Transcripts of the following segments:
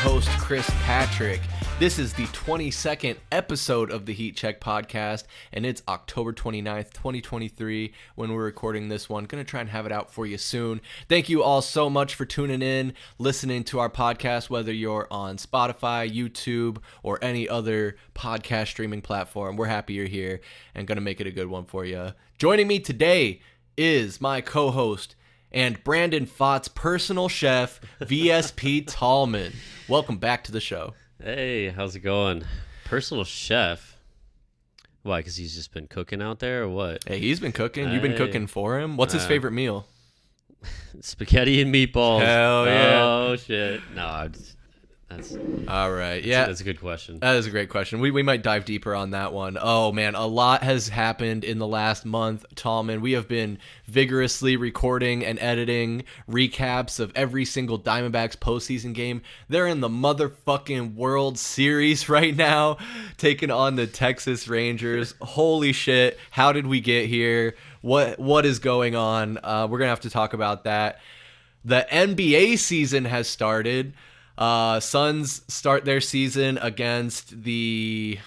host, Chris Patrick. This is the 22nd episode of the Heat Check podcast, and it's October 29th, 2023 when we're recording this one. Going to try and have it out for you soon. Thank you all so much for tuning in, listening to our podcast, whether you're on Spotify, YouTube, or any other podcast streaming platform. We're happy you're here and going to make it a good one for you. Joining me today is my co-host and Brandon Pfaadt's personal chef, VSP Tallman. Welcome back to the show. Hey, how's it going? Personal chef? Why, because he's just been cooking out there or what? Hey, he's been cooking. You've been cooking for him. What's his favorite meal? Spaghetti and meatballs. Hell yeah. Oh, shit. No, that's all right. Yeah, that's a good question. That is a great question. We might dive deeper on that one. Oh, man, a lot has happened in the last month, Tallman. We have been vigorously recording and editing recaps of every single Diamondbacks postseason game. They're in the motherfucking World Series right now, taking on the Texas Rangers. Holy shit. How did we get here? What is going on? We're going to have to talk about that. The NBA season has started. Suns start their season against the...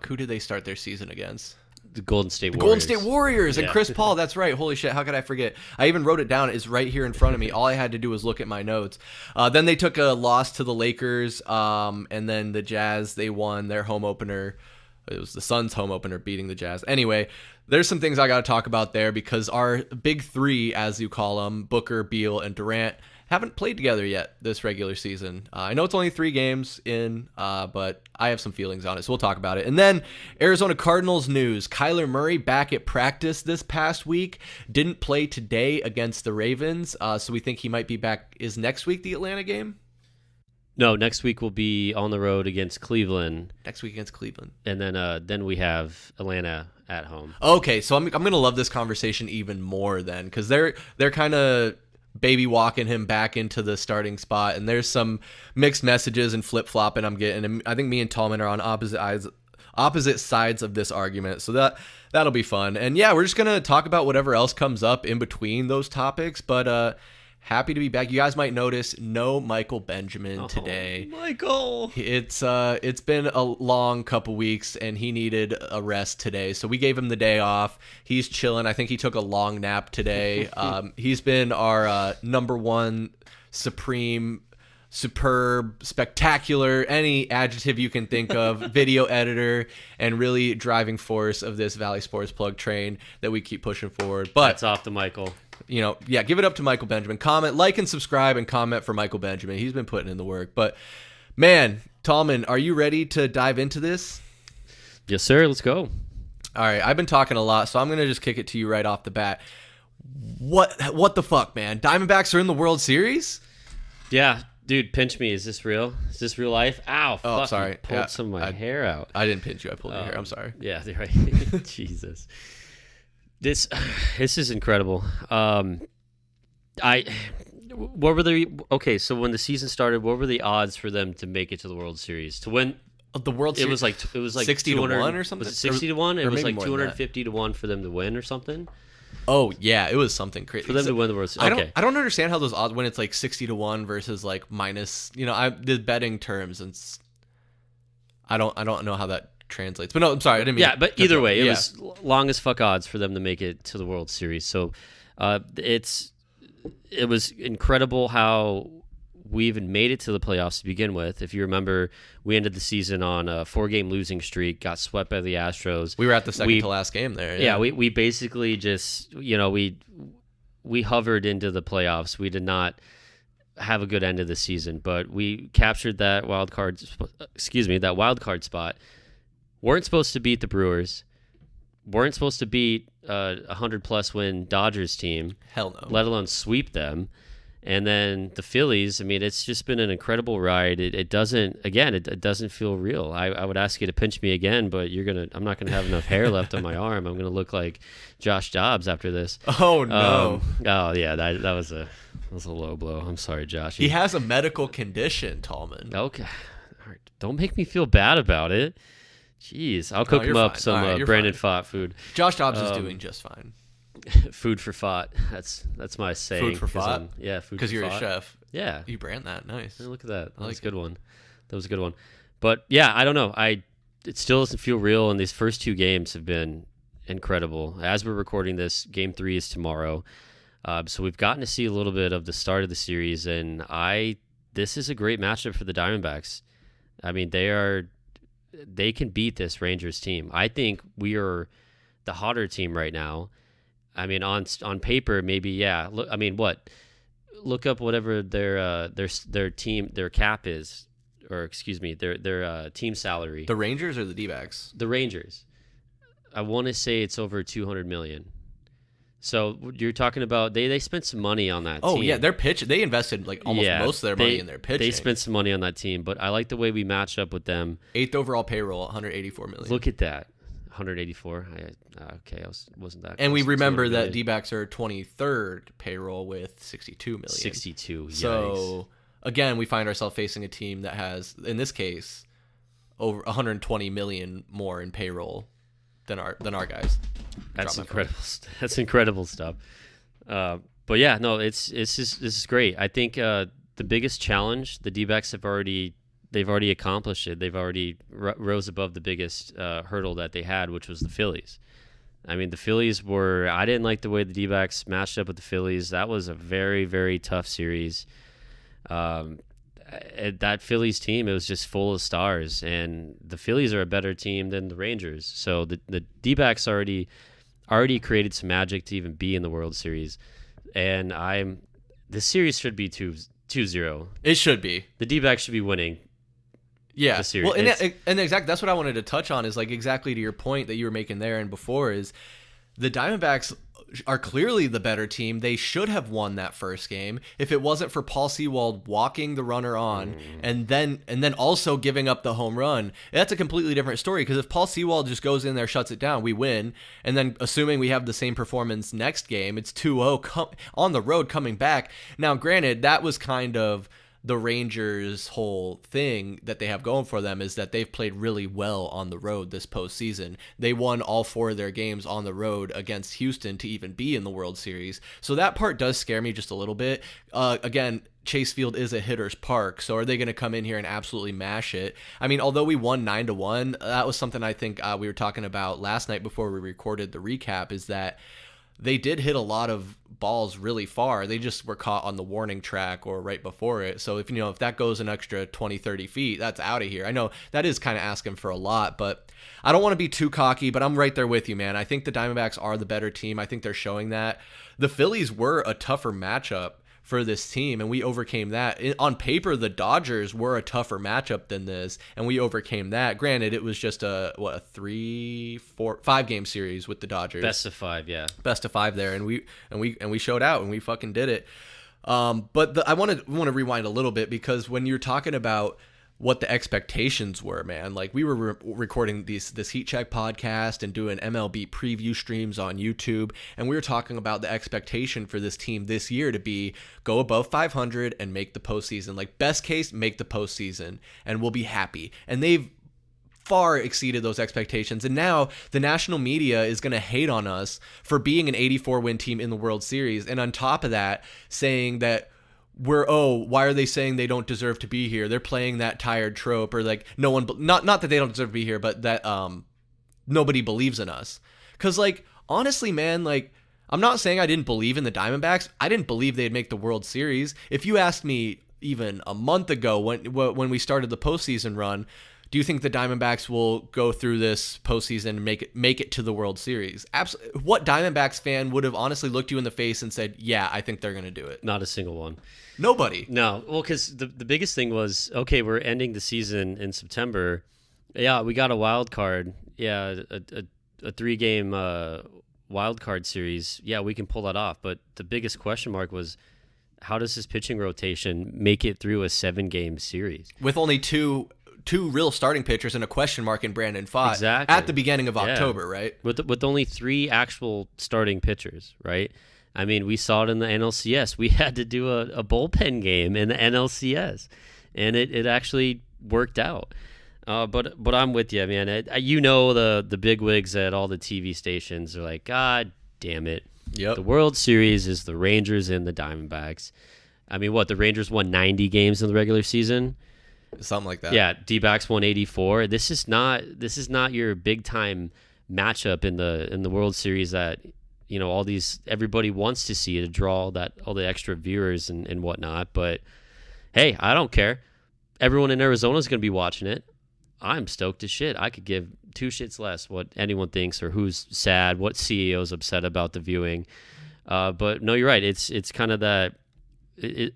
who did they start their season against? The Golden State Warriors. Golden State Warriors and Yeah. Chris Paul. That's right. Holy shit. How could I forget? I even wrote it down. It's right here in front of me. All I had to do was look at my notes. Then they took a loss to the Lakers. And then the Jazz, they won their home opener. It was the Suns' home opener beating the Jazz. Anyway, there's some things I got to talk about there because our big three, as you call them, Booker, Beal, and Durant, haven't played together yet this regular season. I know it's only 3 games in, but I have some feelings on it, so we'll talk about it. And then Arizona Cardinals news. Kyler Murray back at practice this past week. Didn't play today against the Ravens, so we think he might be back. Is next week the Atlanta game? No, next week we'll be on the road against Cleveland. Next week against Cleveland. And then we have Atlanta at home. Okay, so I'm going to love this conversation even more then because they're kind of baby walking him back into the starting spot, and there's some mixed messages and flip-flopping I'm getting, and I think me and Tallman are on opposite sides of this argument, so that'll be fun. And yeah, we're just gonna talk about whatever else comes up in between those topics, but happy to be back. You guys might notice no Michael Benjamin today. Michael! It's been a long couple weeks, and he needed a rest today, so we gave him the day off. He's chilling. I think he took a long nap today. He's been our number one supreme, superb, spectacular, any adjective you can think of, video editor, and really driving force of this Valley Sports Plug train that we keep pushing forward. But That's off to Michael. Yeah, give it up to Michael Benjamin. Comment, like, and subscribe, and comment for Michael Benjamin. He's been putting in the work. But, man, Tallman, are you ready to dive into this? Yes, sir. Let's go. All right, I've been talking a lot, so I'm going to just kick it to you right off the bat. What the fuck, man? Diamondbacks are in the World Series? Yeah, dude, pinch me. Is this real? Is this real life? Ow, Oh, fuck, sorry. you pulled some of my hair out. I didn't pinch you. I pulled your hair. I'm sorry. Yeah, right. Jesus. This is incredible. What were okay, so when the season started, what were the odds for them to make it to the World Series? To win The World Series? It was like 60 to 1 or something? Was it 60 to 1? It or was maybe like more than that. 250 to 1 for them to win or something? Oh, yeah, it was something crazy. For them to win the World Series. Okay. I don't understand how those odds, when it's like 60 to 1 versus like minus, the betting terms, and I don't know how that translates. But no, I'm sorry, I didn't mean. Yeah, but either way, it was long as fuck odds for them to make it to the World Series. So it was incredible how we even made it to the playoffs to begin with. If you remember, we ended the season on a 4-game losing streak, got swept by the Astros. We were at the second to last game there. Yeah, we basically just, we hovered into the playoffs. We did not have a good end of the season, but we captured that wild card spot. Weren't supposed to beat the Brewers. Weren't supposed to beat a 100-plus win Dodgers team. Hell no. Let alone sweep them. And then the Phillies, I mean, it's just been an incredible ride. It doesn't feel real. I would ask you to pinch me again, but I'm not gonna have enough hair left on my arm. I'm gonna look like Josh Dobbs after this. Oh no. Oh yeah, that was a low blow. I'm sorry, Josh. He has a medical condition, Tallman. Okay. All right. Don't make me feel bad about it. Jeez, I'll cook him up fine. some Right, Brandon Pfaadt food. Josh Dobbs is doing just fine. Food for Pfaadt. That's my saying. Food for Pfaadt? Yeah, food for Because you're Pfaadt. a chef. Yeah. You brand that. Nice. Hey, look at that. That like was a good one. That was a good one. But yeah, I don't know. It still doesn't feel real, and these first 2 games have been incredible. As we're recording this, Game 3 is tomorrow. So we've gotten to see a little bit of the start of the series, and this is a great matchup for the Diamondbacks. I mean, they can beat this Rangers team. I think we are the hotter team right now. I mean, on paper, maybe, yeah. Look, I mean, what? Look up whatever their cap is, or excuse me, their team salary. The Rangers or the D-backs? The Rangers. I want to say it's over $200 million. So you're talking about they spent some money on that team. Oh, yeah, their pitch. They invested like almost most of their money in their pitching. They spent some money on that team, but I like the way we match up with them. 8th overall payroll, $184 million. Look at that. 184. Okay, I wasn't that. And we remember that D-backs are 23rd payroll with 62 million. 62. Yikes. So again, we find ourselves facing a team that has, in this case, over 120 million more in payroll than our guys. That's incredible. That's incredible stuff. But yeah, no, this is great. I think the biggest challenge the D-backs they've already accomplished it. They've already rose above the biggest hurdle that they had, which was the Phillies. I mean, the Phillies I didn't like the way the D-backs matched up with the Phillies. That was a very, very tough series. That Phillies team, it was just full of stars, and the Phillies are a better team than the Rangers. So the D-backs already created some magic to even be in the World Series. And this series should be 2-0. It should be. The D-backs should be winning. Yeah, well, and exactly that's what I wanted to touch on is like exactly to your point that you were making there and before is the Diamondbacks are clearly the better team. They should have won that first game if it wasn't for Paul Sewald walking the runner on and then also giving up the home run. That's a completely different story because if Paul Sewald just goes in there, shuts it down, we win. And then assuming we have the same performance next game, it's 2-0 on the road coming back. Now, granted, that was kind of the Rangers' whole thing that they have going for them is that they've played really well on the road this postseason. They won all 4 of their games on the road against Houston to even be in the World Series. So that part does scare me just a little bit. Again, Chase Field is a hitter's park, so are they going to come in here and absolutely mash it? I mean, although we won 9-1, that was something I think we were talking about last night before we recorded the recap, is that they did hit a lot of balls really far. They just were caught on the warning track or right before it. So if that goes an extra 20, 30 feet, that's out of here. I know that is kind of asking for a lot, but I don't want to be too cocky, but I'm right there with you, man. I think the Diamondbacks are the better team. I think they're showing that. The Phillies were a tougher matchup for this team, and we overcame that. On paper, the Dodgers were a tougher matchup than this, and we overcame that. Granted, it was just a 5 game series with the Dodgers. Best of 5, yeah. Best of 5 there, and we showed out, and we fucking did it. But I want to rewind a little bit because when you're talking about what the expectations were, man. Like we were recording this Heat Check podcast and doing MLB preview streams on YouTube, and we were talking about the expectation for this team this year to be go above 500 and make the postseason. Like best case, make the postseason, and we'll be happy. And they've far exceeded those expectations, and now the national media is going to hate on us for being an 84-win team in the World Series, and on top of that, saying that why are they saying they don't deserve to be here? They're playing that tired trope, or like no one, not that they don't deserve to be here, but that nobody believes in us. Cause like honestly, man, like I'm not saying I didn't believe in the Diamondbacks. I didn't believe they'd make the World Series. If you asked me even a month ago when we started the postseason run, do you think the Diamondbacks will go through this postseason and make it to the World Series? Absolutely. What Diamondbacks fan would have honestly looked you in the face and said, yeah, I think they're going to do it? Not a single one. Nobody. No. Well, because the biggest thing was, okay, we're ending the season in September. Yeah, we got a wild card. Yeah, a 3-game wild card series. Yeah, we can pull that off. But the biggest question mark was, how does this pitching rotation make it through a 7-game series? With only two real starting pitchers and a question mark in Brandon Pfaadt exactly. At the beginning of October, right? With only 3 actual starting pitchers, right? I mean, we saw it in the NLCS. We had to do a bullpen game in the NLCS, and it actually worked out. But I'm with you, man. The bigwigs at all the TV stations are like, God damn it. Yep. The World Series is the Rangers and the Diamondbacks. I mean, what, the Rangers won 90 games in the regular season? Something like that. Yeah, D-backs won 84. This is not your big time matchup in the World Series that everybody wants to see to draw all the extra viewers and whatnot. But hey, I don't care. Everyone in Arizona is going to be watching it. I'm stoked as shit. I could give two shits less what anyone thinks or who's sad, what CEO's upset about the viewing. But no, you're right. It's kind of that. Is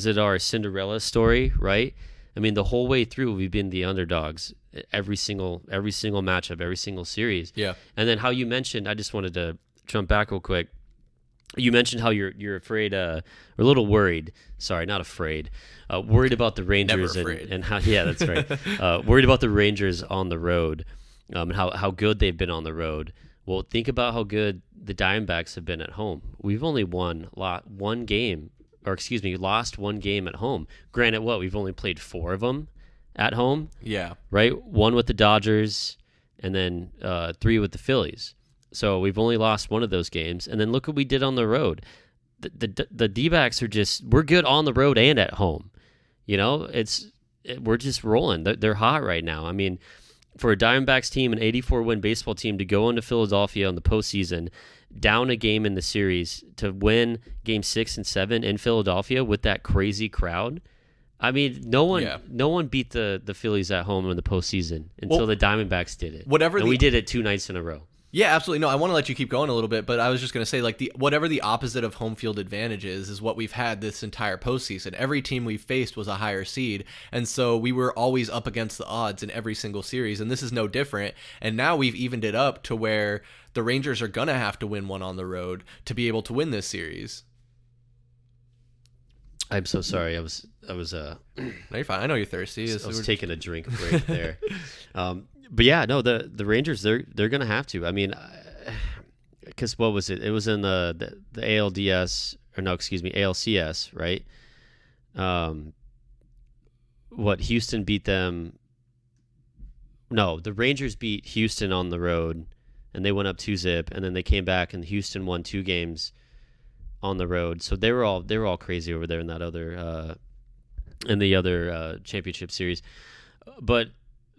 it our Cinderella story, right? I mean, the whole way through, we've been the underdogs every single matchup, every single series. Yeah. And then how you mentioned, I just wanted to jump back real quick. You mentioned how you're afraid, or a little worried. Sorry, not afraid. Worried about the Rangers and how. Yeah, that's right. Worried about the Rangers on the road, and how good they've been on the road. Well, think about how good the Diamondbacks have been at home. We've only lost one game at home. Granted, we've only played 4 of them at home. Yeah. Right? 1 with the Dodgers, and then 3 with the Phillies. So we've only lost 1 of those games. And then look what we did on the road. The D-backs we're good on the road and at home. We're just rolling. They're hot right now. I mean, for a Diamondbacks team, an 84-win baseball team, to go into Philadelphia in the postseason, down a game in the series, to win Game 6 and 7 in Philadelphia with that crazy crowd. I mean, no one beat the Phillies at home in the postseason until the Diamondbacks did it. We did it 2 nights in a row. Yeah, absolutely. No, I want to let you keep going a little bit, but I was just going to say, whatever the opposite of home field advantage is what we've had this entire postseason. Every team we faced was a higher seed, and so we were always up against the odds in every single series, and this is no different. And now we've evened it up to where the Rangers are going to have to win one on the road to be able to win this series. I'm so sorry. I was. No, you're fine. I know you're thirsty. I was taking a drink break there. But yeah, no, the Rangers, they're going to have to. I mean, because what was it? It was in the ALDS, or no, excuse me, ALCS, right? Houston beat them? No, the Rangers beat Houston on the road, and they went up 2-0, and then they came back, and Houston won 2 games on the road. So they were all crazy over there in that other championship series. But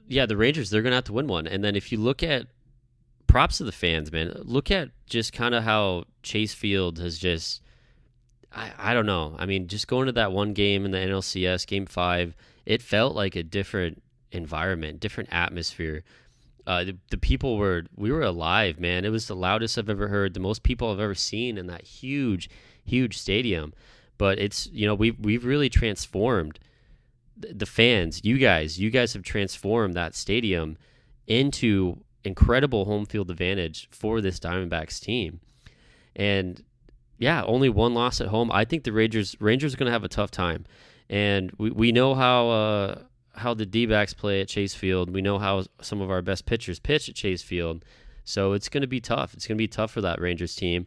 yeah, the Rangers, they're going to have to win one. And then if you look at, props to the fans, man, look at just kind of how Chase Field has just, I don't know. I mean, just going to that one game in the NLCS, Game 5, it felt like a different environment, different atmosphere. The people we were alive, man. It was the loudest I've ever heard, the most people I've ever seen in that huge, huge stadium. But it's, we've really transformed the fans. You guys have transformed that stadium into incredible home field advantage for this Diamondbacks team. And yeah, only 1 loss at home. I think the Rangers are going to have a tough time. And we know how the D-backs play at Chase Field. We know how some of our best pitchers pitch at Chase Field. So it's going to be tough. It's going to be tough for that Rangers team.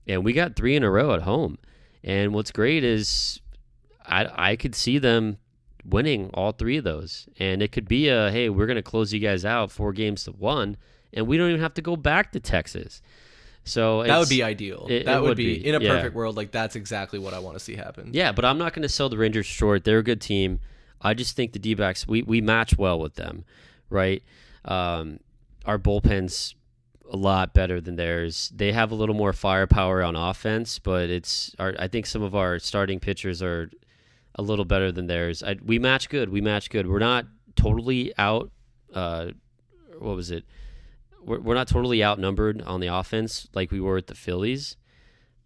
And we got 3 in a row at home. And what's great is I could see them winning all 3 of those. And it could be hey, we're going to close you guys out 4-1, and we don't even have to go back to Texas. So that would be ideal. That would be in a perfect world. That's exactly what I want to see happen. Yeah, but I'm not going to sell the Rangers short. They're a good team. I just think the D-backs, we match well with them, right? Our bullpen's a lot better than theirs. They have a little more firepower on offense, but I think some of our starting pitchers are a little better than theirs. We match good. We're not totally out. What was it? We're not totally outnumbered on the offense like we were at the Phillies,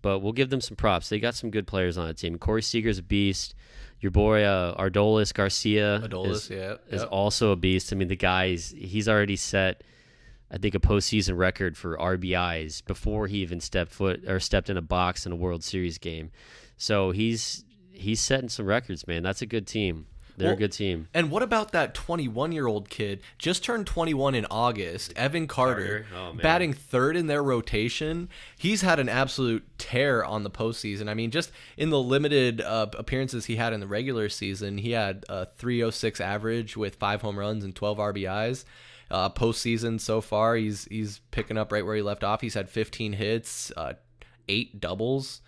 but we'll give them some props. They got some good players on the team. Corey Seager's a beast. Your boy Ardolis Garcia is also a beast. I mean, the guy, he's already set, I think, a postseason record for RBIs before he even stepped in a box in a World Series game. So he's setting some records, man. That's a good team. They're a good team. And what about that 21-year-old kid, just turned 21 in August, Evan Carter, batting 3rd in their rotation? He's had an absolute tear on the postseason. I mean, just in the limited appearances he had in the regular season, he had a 306 average with 5 home runs and 12 RBIs. Postseason so far, he's picking up right where he left off. He's had 15 hits, 8 doubles.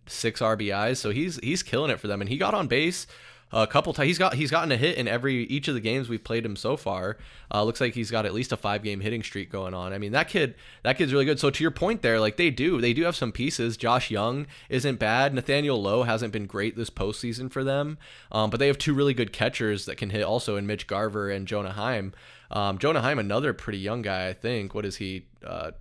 6 RBIs. So he's killing it for them, and he got on base a couple times. He's gotten a hit in each of the games we've played him so far. Looks like he's got at least a 5-game hitting streak going on. I mean, that kid's really good. So to your point there, like they do have some pieces. Josh Young isn't bad. Nathaniel Lowe hasn't been great this postseason for them, but they have 2 really good catchers that can hit also in Mitch Garver and Jonah Heim. Jonah Heim, another pretty young guy, I think. What is he?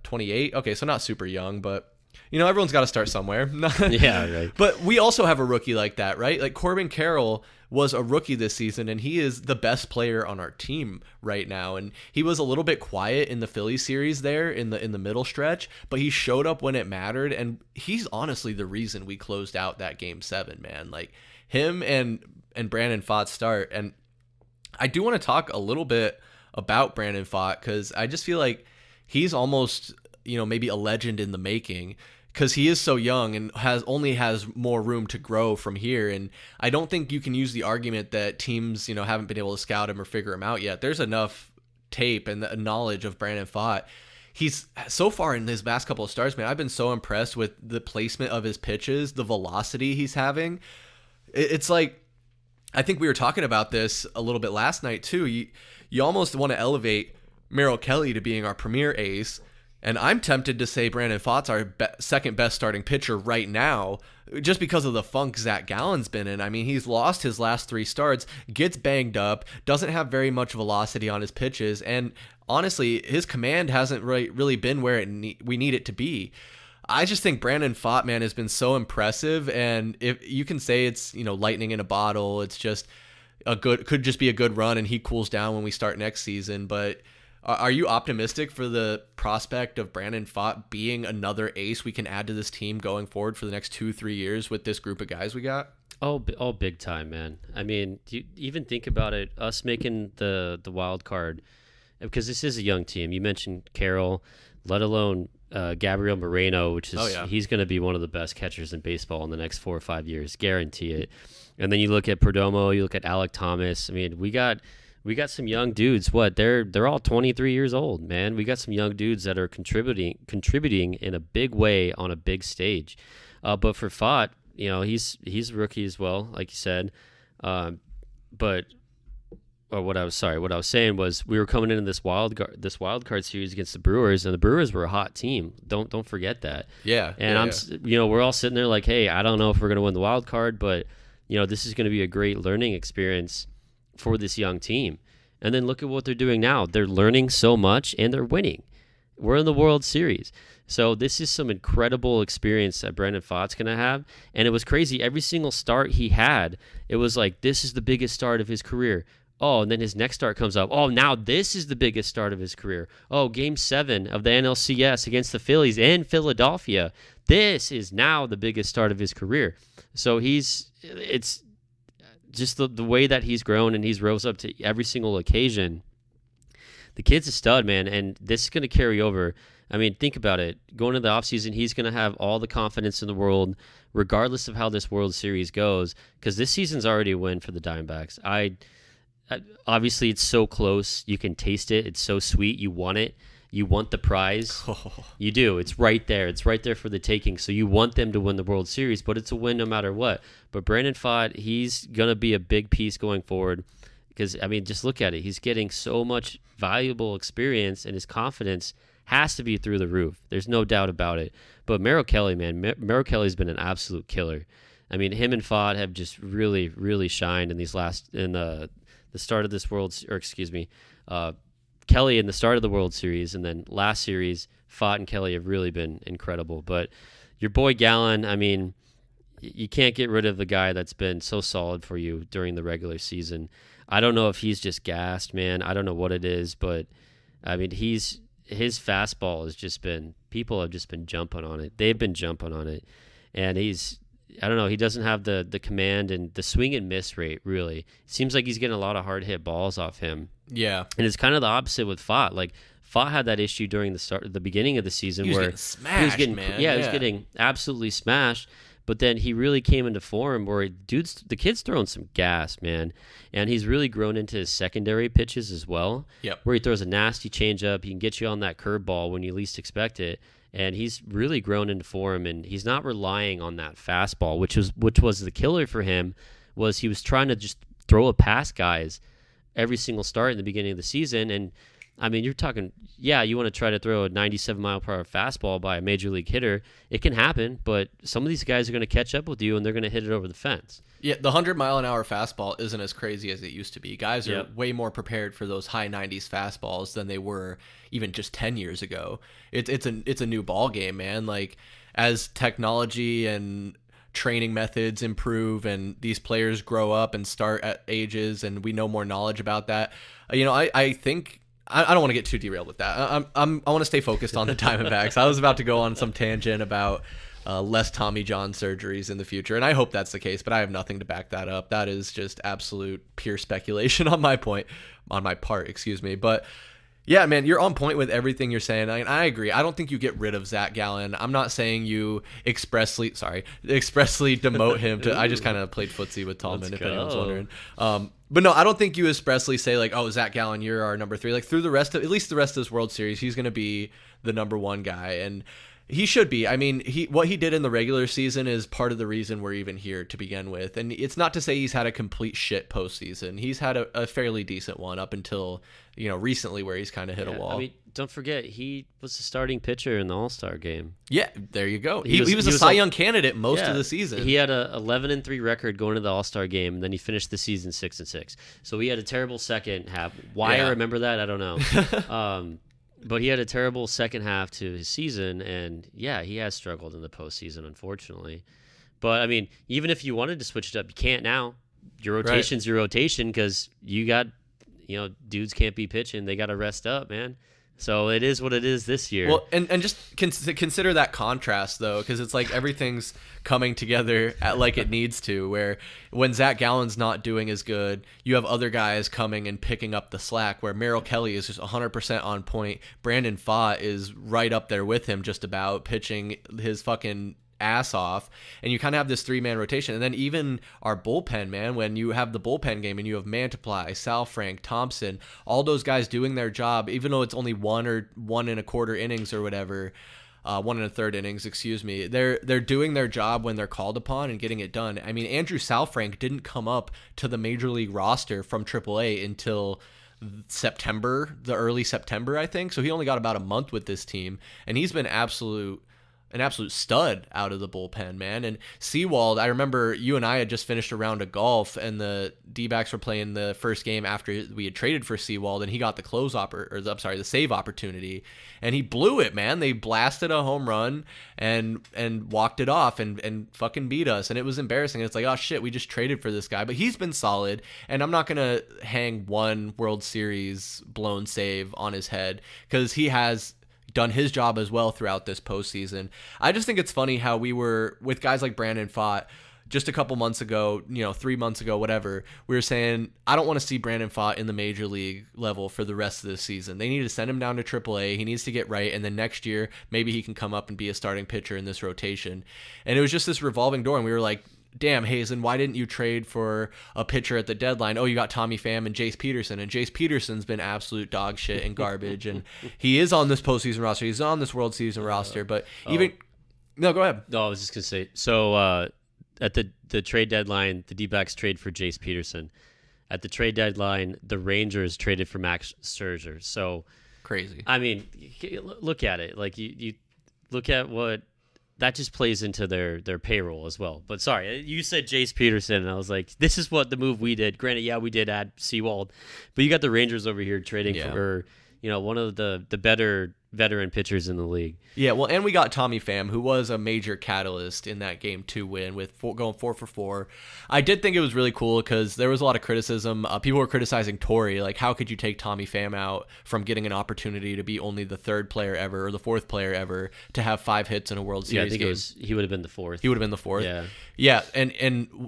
28. Okay, so not super young, but everyone's got to start somewhere. Yeah, right. But we also have a rookie like that, right? Like Corbin Carroll was a rookie this season, and he is the best player on our team right now. And he was a little bit quiet in the Phillies series there in the middle stretch, but he showed up when it mattered, and he's honestly the reason we closed out that Game 7, man. Like him and Brandon Pfaadt start. And I do want to talk a little bit about Brandon Pfaadt, because I just feel like he's almost maybe a legend in the making, because he is so young and has more room to grow from here. And I don't think you can use the argument that teams haven't been able to scout him or figure him out yet. There's enough tape and the knowledge of Brandon Pfaadt. He's so far in his last couple of starts, man, I've been so impressed with the placement of his pitches, the velocity he's having. It's like, I think we were talking about this a little bit last night too. You almost want to elevate Merrill Kelly to being our premier ace. And I'm tempted to say Brandon Pfaadt's our second best starting pitcher right now, just because of the funk Zach Gallen's been in. I mean, he's lost his last 3 starts, gets banged up, doesn't have very much velocity on his pitches, and honestly, his command hasn't really been where we need it to be. I just think Brandon Pfaadt, man, has been so impressive, and if you can say it's lightning in a bottle, it's just could just be a good run, and he cools down when we start next season, but. Are you optimistic for the prospect of Brandon Pfaadt being another ace we can add to this team going forward for the next 2-3 years with this group of guys we got? Oh, big time, man. I mean, do you even think about it? Us making the wild card, because this is a young team. You mentioned Carroll, let alone Gabriel Moreno, which is he's going to be one of the best catchers in baseball in the next 4 or 5 years, guarantee it. And then you look at Perdomo, you look at Alec Thomas. I mean, we got some young dudes. They're all 23 years old, man. We got some young dudes that are contributing in a big way on a big stage. But for Pfaadt, he's a rookie as well, like you said. What I was saying was we were coming into this wild card series against the Brewers, and the Brewers were a hot team. Don't forget that. Yeah. And we're all sitting there like, hey, I don't know if we're gonna win the wild card, but this is gonna be a great learning experience for this young team. And then look at what they're doing now. They're learning so much and they're winning. We're in the World Series. So this is some incredible experience that Brandon Pfaadt's going to have. And it was crazy. Every single start he had, it was like, this is the biggest start of his career. Oh, and then his next start comes up. Oh, now this is the biggest start of his career. Oh, Game 7 of the NLCS against the Phillies in Philadelphia. This is now the biggest start of his career. So it's just the way that he's grown and he's rose up to every single occasion. The kid's a stud, man, and this is going to carry over. I mean, think about it. Going into the offseason, he's going to have all the confidence in the world, regardless of how this World Series goes, because this season's already a win for the Diamondbacks. Obviously, it's so close. You can taste it. It's so sweet. You want it. You want the prize. You do. It's right there. It's right there for the taking. So you want them to win the World Series, but it's a win no matter what. But Brandon Pfaadt, he's going to be a big piece going forward because, I mean, just look at it. He's getting so much valuable experience, and his confidence has to be through the roof. There's no doubt about it. But Merrill Kelly, man, Merrill Kelly's been an absolute killer. I mean, him and Pfaadt have just really, really shined in the start of this Kelly in the start of the World Series, and then last series, Pfaadt and Kelly have really been incredible. But your boy Gallen, I mean, you can't get rid of the guy that's been so solid for you during the regular season. I don't know if he's just gassed, man. I don't know what it is, but I mean, his fastball has just been, people have just been jumping on it. They've been jumping on it. And I don't know, he doesn't have the command and the swing and miss rate, really. It seems like he's getting a lot of hard hit balls off him. Yeah. And it's kind of the opposite with Pfaadt. Like, Pfaadt had that issue during the beginning of the season where he was getting he was getting absolutely smashed. But then he really came into form where the kid's throwing some gas, man. And he's really grown into his secondary pitches as well. Yep. Where he throws a nasty changeup. He can get you on that curveball when you least expect it. and he's really grown into form, and he's not relying on that fastball, which was the killer for him. Was he was trying to just throw a past guys every single start in the beginning of the season, and I mean, you're talking, you want to try to throw a 97-mile-per-hour fastball by a major league hitter. It can happen, but some of these guys are going to catch up with you, and they're going to hit it over the fence. Yeah, the 100-mile-an-hour fastball isn't as crazy as it used to be. Guys are way more prepared for those high 90s fastballs than they were even just 10 years ago. It's a new ball game, man. Like, as technology and training methods improve and these players grow up and start at ages and we know more knowledge about that, I think I don't want to get too derailed with that. I want to stay focused on the Diamondbacks. I was about to go on some tangent about less Tommy John surgeries in the future, and I hope that's the case, but I have nothing to back that up. That is just absolute pure speculation on my part, excuse me. But yeah, man, you're on point with everything you're saying. I agree. I don't think you get rid of Zach Gallen. I'm not saying you expressly demote him to. I just kind of played footsie with Tallman, if anyone's wondering. But no, I don't think you expressly say like, oh, Zach Gallen, you're our number 3. Like, through at least the rest of this World Series, he's going to be the number 1 guy, and he should be. I mean, what he did in the regular season is part of the reason we're even here to begin with. And it's not to say he's had a complete shit postseason. He's had a fairly decent one up until recently, where he's kind of hit a wall. I mean, don't forget, he was the starting pitcher in the All-Star game. Yeah, there you go. He was a Cy Young candidate most of the season. He had a 11-3 record going to the All-Star game, and then he finished the season 6-6. So he had a terrible second half. Why I remember that, I don't know. But he had a terrible second half to his season, and he has struggled in the postseason, unfortunately. But I mean, even if you wanted to switch it up, you can't now. Your rotation's your rotation, because you got, dudes can't be pitching; they got to rest up, man. So it is what it is this year. Well, and just consider that contrast, though, because it's like everything's coming together like it needs to, where when Zach Gallen's not doing as good, you have other guys coming and picking up the slack, where Merrill Kelly is just 100% on point. Brandon Pfaadt is right up there with him, just about, pitching his fucking ass off, and you kind of have this 3-man rotation. And then even our bullpen, man, when you have the bullpen game and you have Mantiply, Sal Frank, Thompson, all those guys doing their job, even though it's only 1 or 1 1/4 innings or whatever, 1 1/3 innings, excuse me, they're doing their job when they're called upon and getting it done. I mean, Andrew Salfrank didn't come up to the major league roster from AAA until September, the early September, I think. So he only got about a month with this team, and he's been an absolute stud out of the bullpen, man. And Sewald, I remember you and I had just finished a round of golf, and the D-backs were playing the first game after we had traded for Sewald, and he got the save opportunity, and he blew it, man. They blasted a home run and walked it off and fucking beat us, and it was embarrassing. It's like, oh shit, we just traded for this guy, but he's been solid, and I'm not gonna hang one World Series blown save on his head, because he has done his job as well throughout this postseason. I just think it's funny how we were with guys like Brandon Pfaadt just a couple months ago, 3 months ago, whatever. We were saying, I don't want to see Brandon Pfaadt in the major league level for the rest of the season. They need to send him down to AAA. He needs to get right, and then next year maybe he can come up and be a starting pitcher in this rotation. And it was just this revolving door, and we were like, damn, Hazen, why didn't you trade for a pitcher at the deadline? Oh, you got Tommy Pham and Jace Peterson, and Jace Peterson's been absolute dog shit and garbage, and he is on this postseason roster. He's on this World Season roster, but no, go ahead. No, I was just gonna say. So at the trade deadline, the D-backs trade for Jace Peterson. At the trade deadline, the Rangers traded for Max Scherzer. So crazy. I mean, look at it. Like you look at what. That just plays into their payroll as well. But sorry, you said Jace Peterson, and I was like, this is what the move we did. Granted, we did add Sewald, but you got the Rangers over here trading for one of the better veteran pitchers in the league. Yeah, well, and we got Tommy Pham, who was a major catalyst in that Game 2 win with going 4 for 4. I did think it was really cool because there was a lot of criticism. People were criticizing Torrey, like, how could you take Tommy Pham out from getting an opportunity to be only the 3rd player ever or the 4th player ever to have 5 hits in a World Series game? I think he would have been the 4th. He would have been the 4th. Yeah, and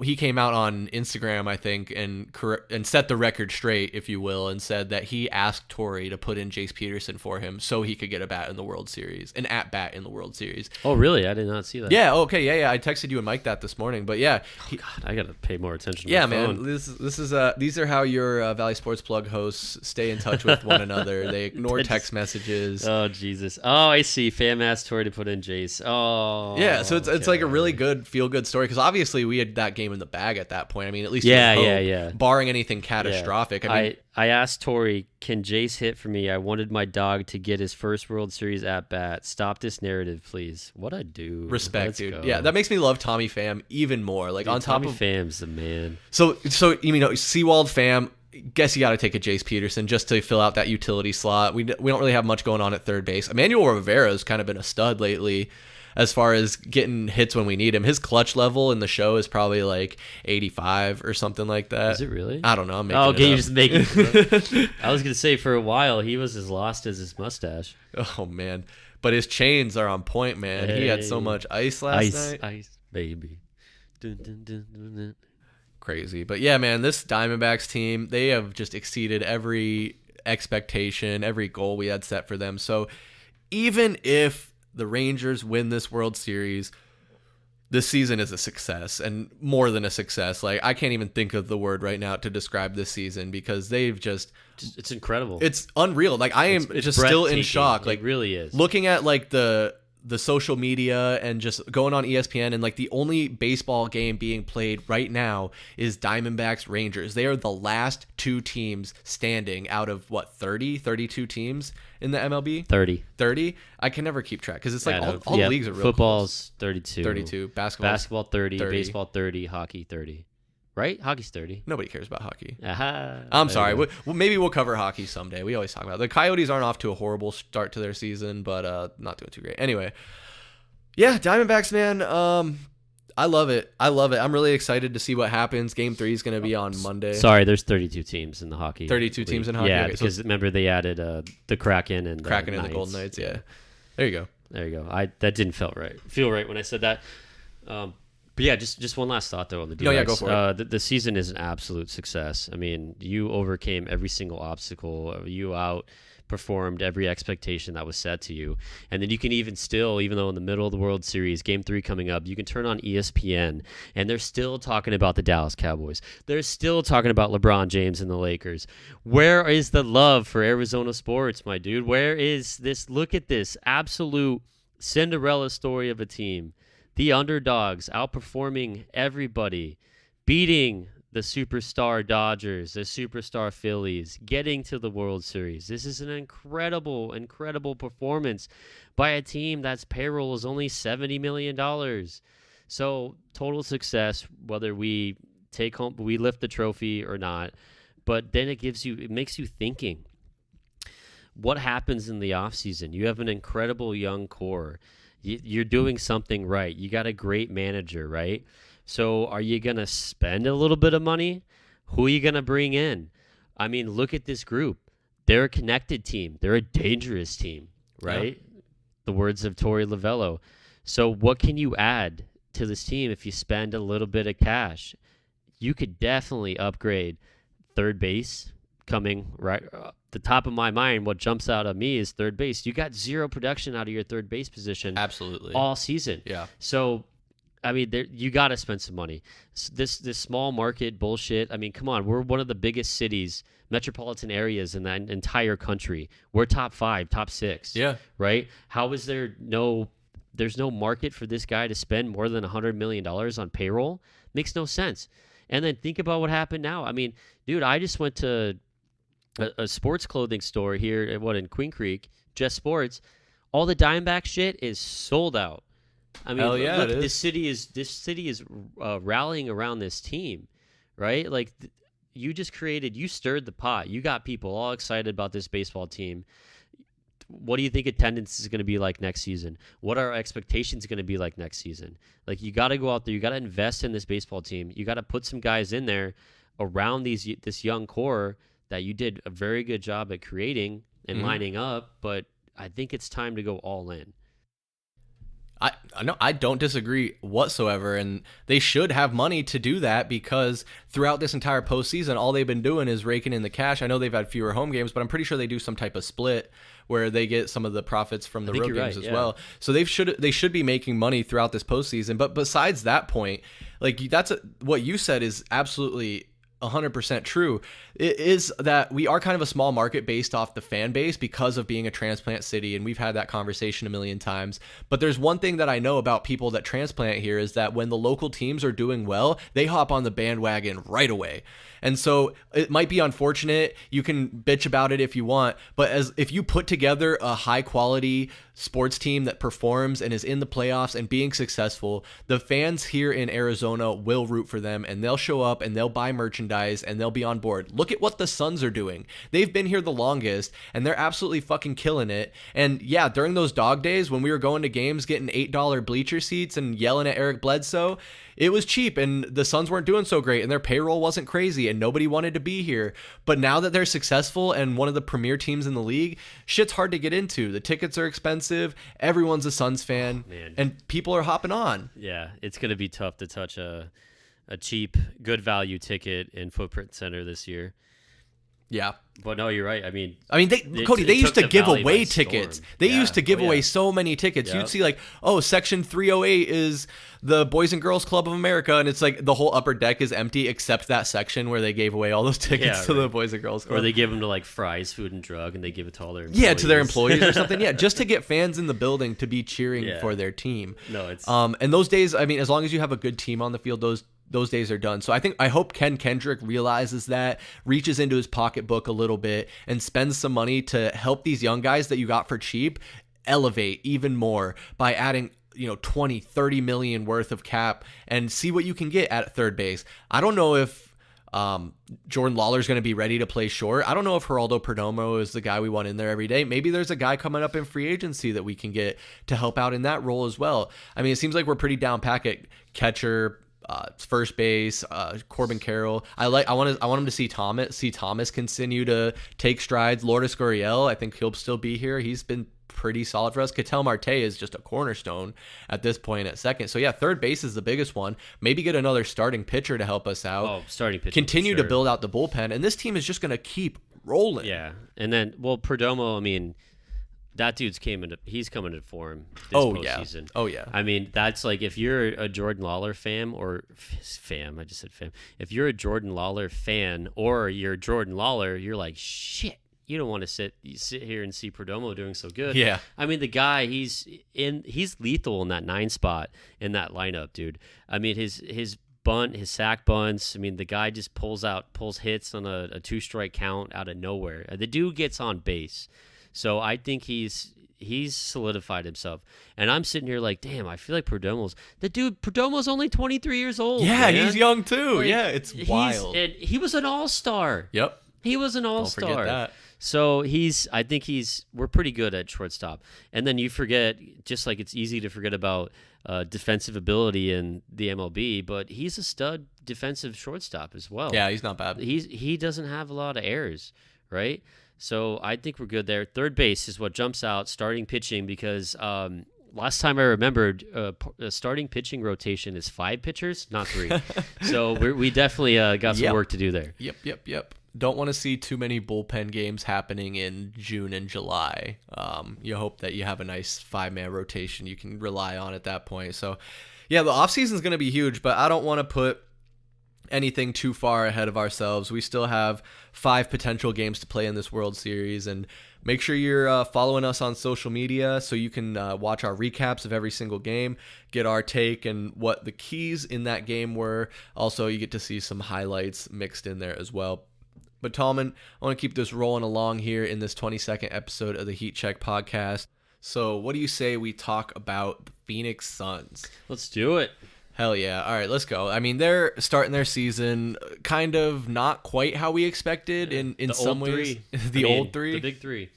he came out on Instagram, I think, and set the record straight, if you will, and said that he asked Torrey to put in Jace Peterson for him so he could get get a bat in the World Series, an at bat in the World Series. Oh, really? I did not see that. Yeah. Okay. Yeah. I texted you and Mike that this morning, but yeah. God, I gotta pay more attention. Yeah, to my phone. man. This is these are how your Valley Sports Plug hosts stay in touch with one another. They ignore text messages. Oh Jesus. Oh, I see. Fam asked Tori to put in Jace. Oh. Yeah, so it's like a really good feel good story because obviously we had that game in the bag at that point. I mean, at least yeah. Barring anything catastrophic. Yeah. I mean, I asked Tori, can Jace hit for me? I wanted my dog to get his first World Series at bat. Stop this narrative, please. What I do? Respect, Let's dude. go. Yeah, that makes me love Tommy Pham even more. Like, dude, on top Tommy of Pham's the man. So you know, Seawald Pham. Guess you got to take a Jace Peterson just to fill out that utility slot. We don't really have much going on at third base. Emmanuel Rivera's kind of been a stud lately as far as getting hits when we need him. His clutch level in the show is probably like 85 or something like that. Is it really? I don't know. I'm making okay, it you're up. just making it up. I was going to say for a while he was as lost as his mustache. Oh, man. But his chains are on point, man. He had so much ice last night. Ice, baby. Dun, dun, dun, dun, dun. Crazy. But yeah, man, this Diamondbacks team, they have just exceeded every expectation, every goal we had set for them. So even if the Rangers win this World Series, this season is a success, and more than a success. Like, I can't even think of the word right now to describe this season because they've just it's incredible. It's unreal. Like, I am it's just still in breathtaking. shock. Like, it really is. Looking at like the social media and just going on ESPN, and like the only baseball game being played right now is Diamondbacks Rangers. They are the last two teams standing out of what, 32 teams in the MLB? 30. I can never keep track because it's like all the leagues are real Football's close. 32. Basketball 30, baseball 30, hockey 30. Right? Hockey's 30. Nobody cares about hockey. Aha. I'm sorry. Maybe we'll cover hockey someday. We always talk about it. The Coyotes aren't off to a horrible start to their season, but not doing too great. Anyway, yeah, Diamondbacks, man. I love it. I'm really excited to see what happens. Game 3 is going to be on Monday. Sorry, there's 32 teams in the hockey. 32 league. teams in hockey. Yeah, Okay, because remember they added the Kraken and the Golden Knights. Yeah, there you go. There you go. That didn't feel right when I said that. But yeah, just one last thought though on the D-backs. No, yeah, go for it. The season is an absolute success. I mean, you overcame every single obstacle. You outperformed every expectation that was set to you, and then you can even though in the middle of the World Series, Game 3 coming up, you can turn on ESPN, and they're still talking about the Dallas Cowboys. They're still talking about LeBron James and the Lakers. Where is the love for Arizona sports, my dude? Where is this? Look at this absolute Cinderella story of a team. The underdogs outperforming everybody, beating the superstar Dodgers, the superstar Phillies, getting to the World Series. This is an incredible, incredible performance by a team that's payroll is only $70 million. So total success, whether we lift the trophy or not. But then it makes you thinking. What happens in the offseason? You have an incredible young core. You're doing something right. You got a great manager, right? So are you going to spend a little bit of money? Who are you going to bring in? I mean, look at this group. They're a connected team. They're a dangerous team, right? Yeah. The words of Torey Lovello. So what can you add to this team if you spend a little bit of cash? You could definitely upgrade third base. Coming right the top of my mind, what jumps out at me is third base. You got zero production out of your third base position absolutely all season. Yeah. So, I mean, you got to spend some money. This small market bullshit. I mean, come on. We're one of the biggest cities, metropolitan areas in the entire country. We're top 5, top 6. Yeah. Right? How is there's no market for this guy to spend more than $100 million on payroll? Makes no sense. And then think about what happened now. I mean, dude, I just went to a sports clothing store here in Queen Creek, Just Sports. All the Diamondback shit is sold out. I mean, hell yeah, look, this city is rallying around this team, right? Like you stirred the pot. You got people all excited about this baseball team. What do you think attendance is going to be like next season? What are our expectations going to be like next season? Like you got to go out there. You got to invest in this baseball team. You got to put some guys in there around this young core that you did a very good job at creating and lining up, but I think it's time to go all in. I don't disagree whatsoever, and they should have money to do that because throughout this entire postseason, all they've been doing is raking in the cash. I know they've had fewer home games, but I'm pretty sure they do some type of split where they get some of the profits from the road games right, as yeah. well. So they should be making money throughout this postseason. But besides that point, like what you said is absolutely 100% true. It is that we are kind of a small market based off the fan base because of being a transplant city, and we've had that conversation a million times. But there's one thing that I know about people that transplant here is that when the local teams are doing well, they hop on the bandwagon right away. And so it might be unfortunate. You can bitch about it if you want, but if you put together a high quality sports team that performs and is in the playoffs and being successful, the fans here in Arizona will root for them, and they'll show up and they'll buy merchandise and they'll be on board. Look at what the Suns are doing. They've been here the longest and they're absolutely fucking killing it. And yeah, during those dog days when we were going to games getting $8 bleacher seats and yelling at Eric Bledsoe, it was cheap and the Suns weren't doing so great and their payroll wasn't crazy and nobody wanted to be here. But now that they're successful and one of the premier teams in the league, shit's hard to get into. The tickets are expensive. Everyone's a Suns fan, and people are hopping on. Yeah, it's going to be tough to touch a cheap, good value ticket in Footprint Center this year. Yeah. But no, you're right. I mean, Cody, they used to give away tickets. Storm. They used to give away so many tickets. Yep. You'd see like, oh, section 308 is the Boys and Girls Club of America, and it's like the whole upper deck is empty except that section where they gave away all those tickets to the Boys and Girls Club. Or they give them to like Fry's Food and Drug, and they give it to all their employees. Yeah, to their employees or something. Yeah, just to get fans in the building to be cheering for their team. No, it's and those days, I mean, as long as you have a good team on the field, those days are done. So I hope Ken Kendrick realizes that, reaches into his pocketbook a little bit and spends some money to help these young guys that you got for cheap elevate even more by adding 20, 30 million worth of cap and see what you can get at third base. I don't know if Jordan Lawler's going to be ready to play short. I don't know if Geraldo Perdomo is the guy we want in there every day. Maybe there's a guy coming up in free agency that we can get to help out in that role as well. I mean, it seems like we're pretty down packet. Catcher, first base, Corbin Carroll. I want him to see Thomas continue to take strides. Lourdes Gurriel, I think he'll still be here. He's been pretty solid for us. Ketel Marte is just a cornerstone at this point at second. So yeah, third base is the biggest one. Maybe get another starting pitcher to help us out. Oh, starting pitcher. Continue to build out the bullpen, and this team is just going to keep rolling. Yeah, and then Perdomo, I mean, that dude's he's coming to form this postseason. Oh yeah. I mean, that's like if you're a Jordan Lawler I just said fam. If you're a Jordan Lawler fan or you're Jordan Lawler, you're like, shit. You don't want to sit here and see Perdomo doing so good. Yeah. I mean, the guy, he's lethal in that 9 spot in that lineup, dude. I mean, his bunt, his sack bunts. I mean, the guy just pulls hits on a 2-strike count out of nowhere. The dude gets on base. So I think he's solidified himself. And I'm sitting here like, damn, I feel like Perdomo's only 23 years old. Yeah, man. he's young too. Like, yeah, it's wild. And he was an all-star. Yep. He was an all-star. Don't forget that. So we're pretty good at shortstop. And then you forget, just like it's easy to forget about defensive ability in the MLB, but he's a stud defensive shortstop as well. Yeah, he's not bad. He doesn't have a lot of errors, right? So I think we're good there. Third base is what jumps out, starting pitching, because last time I remembered, a starting pitching rotation is 5 pitchers, not 3. So we definitely got some work to do there. Yep. Don't want to see too many bullpen games happening in June and July. You hope that you have a nice 5-man rotation you can rely on at that point. So, yeah, the offseason is going to be huge, but I don't want to put anything too far ahead of ourselves. We still have 5 potential games to play in this World Series, and make sure you're following us on social media so you can watch our recaps of every single game, get our take and what the keys in that game were. Also, you get to see some highlights mixed in there as well. But Tallman, I want to keep this rolling along here in this 22nd episode of the Heat Check podcast. So what do you say we talk about the Phoenix Suns? Let's do it. Hell yeah. All right, let's go. I mean, they're starting their season kind of not quite how we expected in some ways. Old three. The big 3.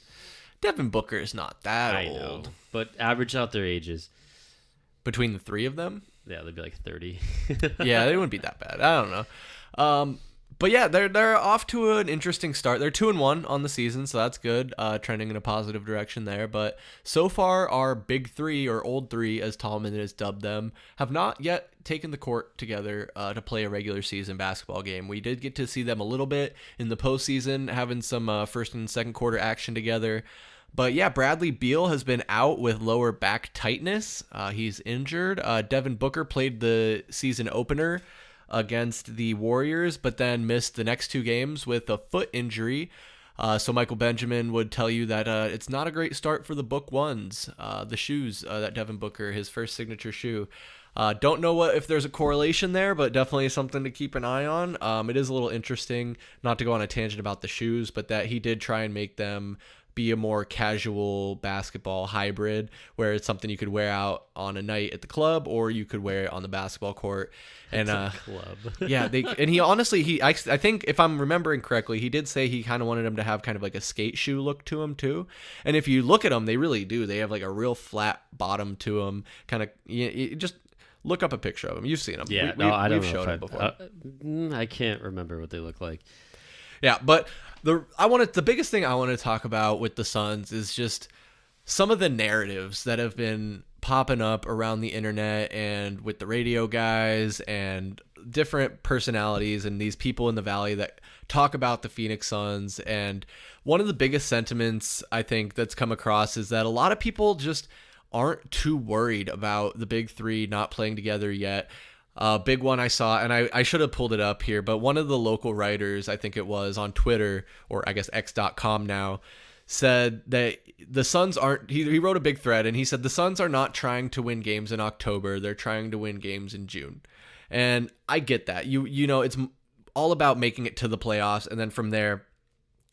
Devin Booker is not that I old. know, but average out their ages. Between the 3 of them? Yeah, they'd be like 30. Yeah, they wouldn't be that bad. I don't know. But yeah, they're off to an interesting start. They're 2-1 on the season, so that's good. Trending in a positive direction there. But so far, our big 3, or old 3, as Tallman has dubbed them, have not yet taken the court together to play a regular season basketball game. We did get to see them a little bit in the postseason, having some first and second quarter action together. But yeah, Bradley Beal has been out with lower back tightness. He's injured. Devin Booker played the season opener against the Warriors, but then missed the next 2 games with a foot injury. So Michael Benjamin would tell you that it's not a great start for the Book Ones, the shoes that Devin Booker, his first signature shoe. Don't know if there's a correlation there, but definitely something to keep an eye on. It is a little interesting, not to go on a tangent about the shoes, but that he did try and make them be a more casual basketball hybrid, where it's something you could wear out on a night at the club, or you could wear it on the basketball court. And club. yeah, he honestly, I think if I'm remembering correctly, he did say he kind of wanted him to have kind of like a skate shoe look to him too. And if you look at them, they really do. They have like a real flat bottom to them. Kind of, you just look up a picture of them. You've seen them. Yeah, I don't we've know shown them before. I can't remember what they look like. Yeah, but the biggest thing I want to talk about with the Suns is just some of the narratives that have been popping up around the internet and with the radio guys and different personalities and these people in the Valley that talk about the Phoenix Suns. And one of the biggest sentiments I think that's come across is that a lot of people just aren't too worried about the big three not playing together yet. Big one I saw, and I should have pulled it up here, but one of the local writers, I think it was on Twitter, or I guess x.com now, said that the Suns aren't, he wrote a big thread, and he said the Suns are not trying to win games in October, they're trying to win games in June. And I get that. You know, it's all about making it to the playoffs, and then from there,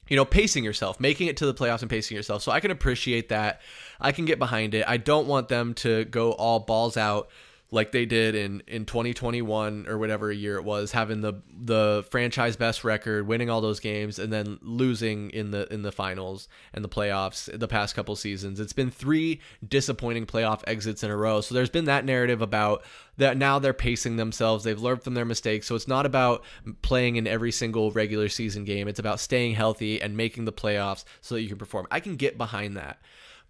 you know, pacing yourself, making it to the playoffs and pacing yourself. So I can appreciate that. I can get behind it. I don't want them to go all balls out like they did in 2021 or whatever year it was, having the franchise best record, winning all those games, and then losing in the finals and the playoffs the past couple seasons. It's been 3 disappointing playoff exits in a row. So there's been that narrative about that. Now they're pacing themselves. They've learned from their mistakes. So it's not about playing in every single regular season game. It's about staying healthy and making the playoffs so that you can perform. I can get behind that.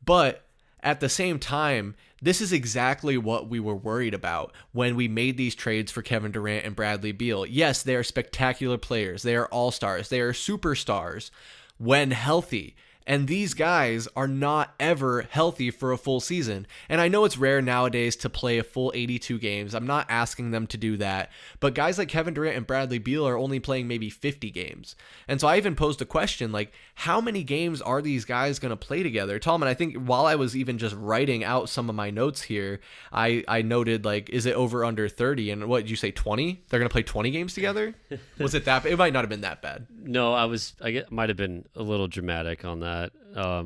But at the same time, this is exactly what we were worried about when we made these trades for Kevin Durant and Bradley Beal. Yes, they are spectacular players. They are all-stars. They are superstars when healthy. And these guys are not ever healthy for a full season. And I know it's rare nowadays to play a full 82 games. I'm not asking them to do that. But guys like Kevin Durant and Bradley Beal are only playing maybe 50 games. And so I even posed a question like, how many games are these guys going to play together? Tallman, I think while I was even just writing out some of my notes here, I noted like, is it over under 30? And what did you say, 20? They're going to play 20 games together? Was it that bad? It might not have been that bad. No, I guess might have been a little dramatic on that.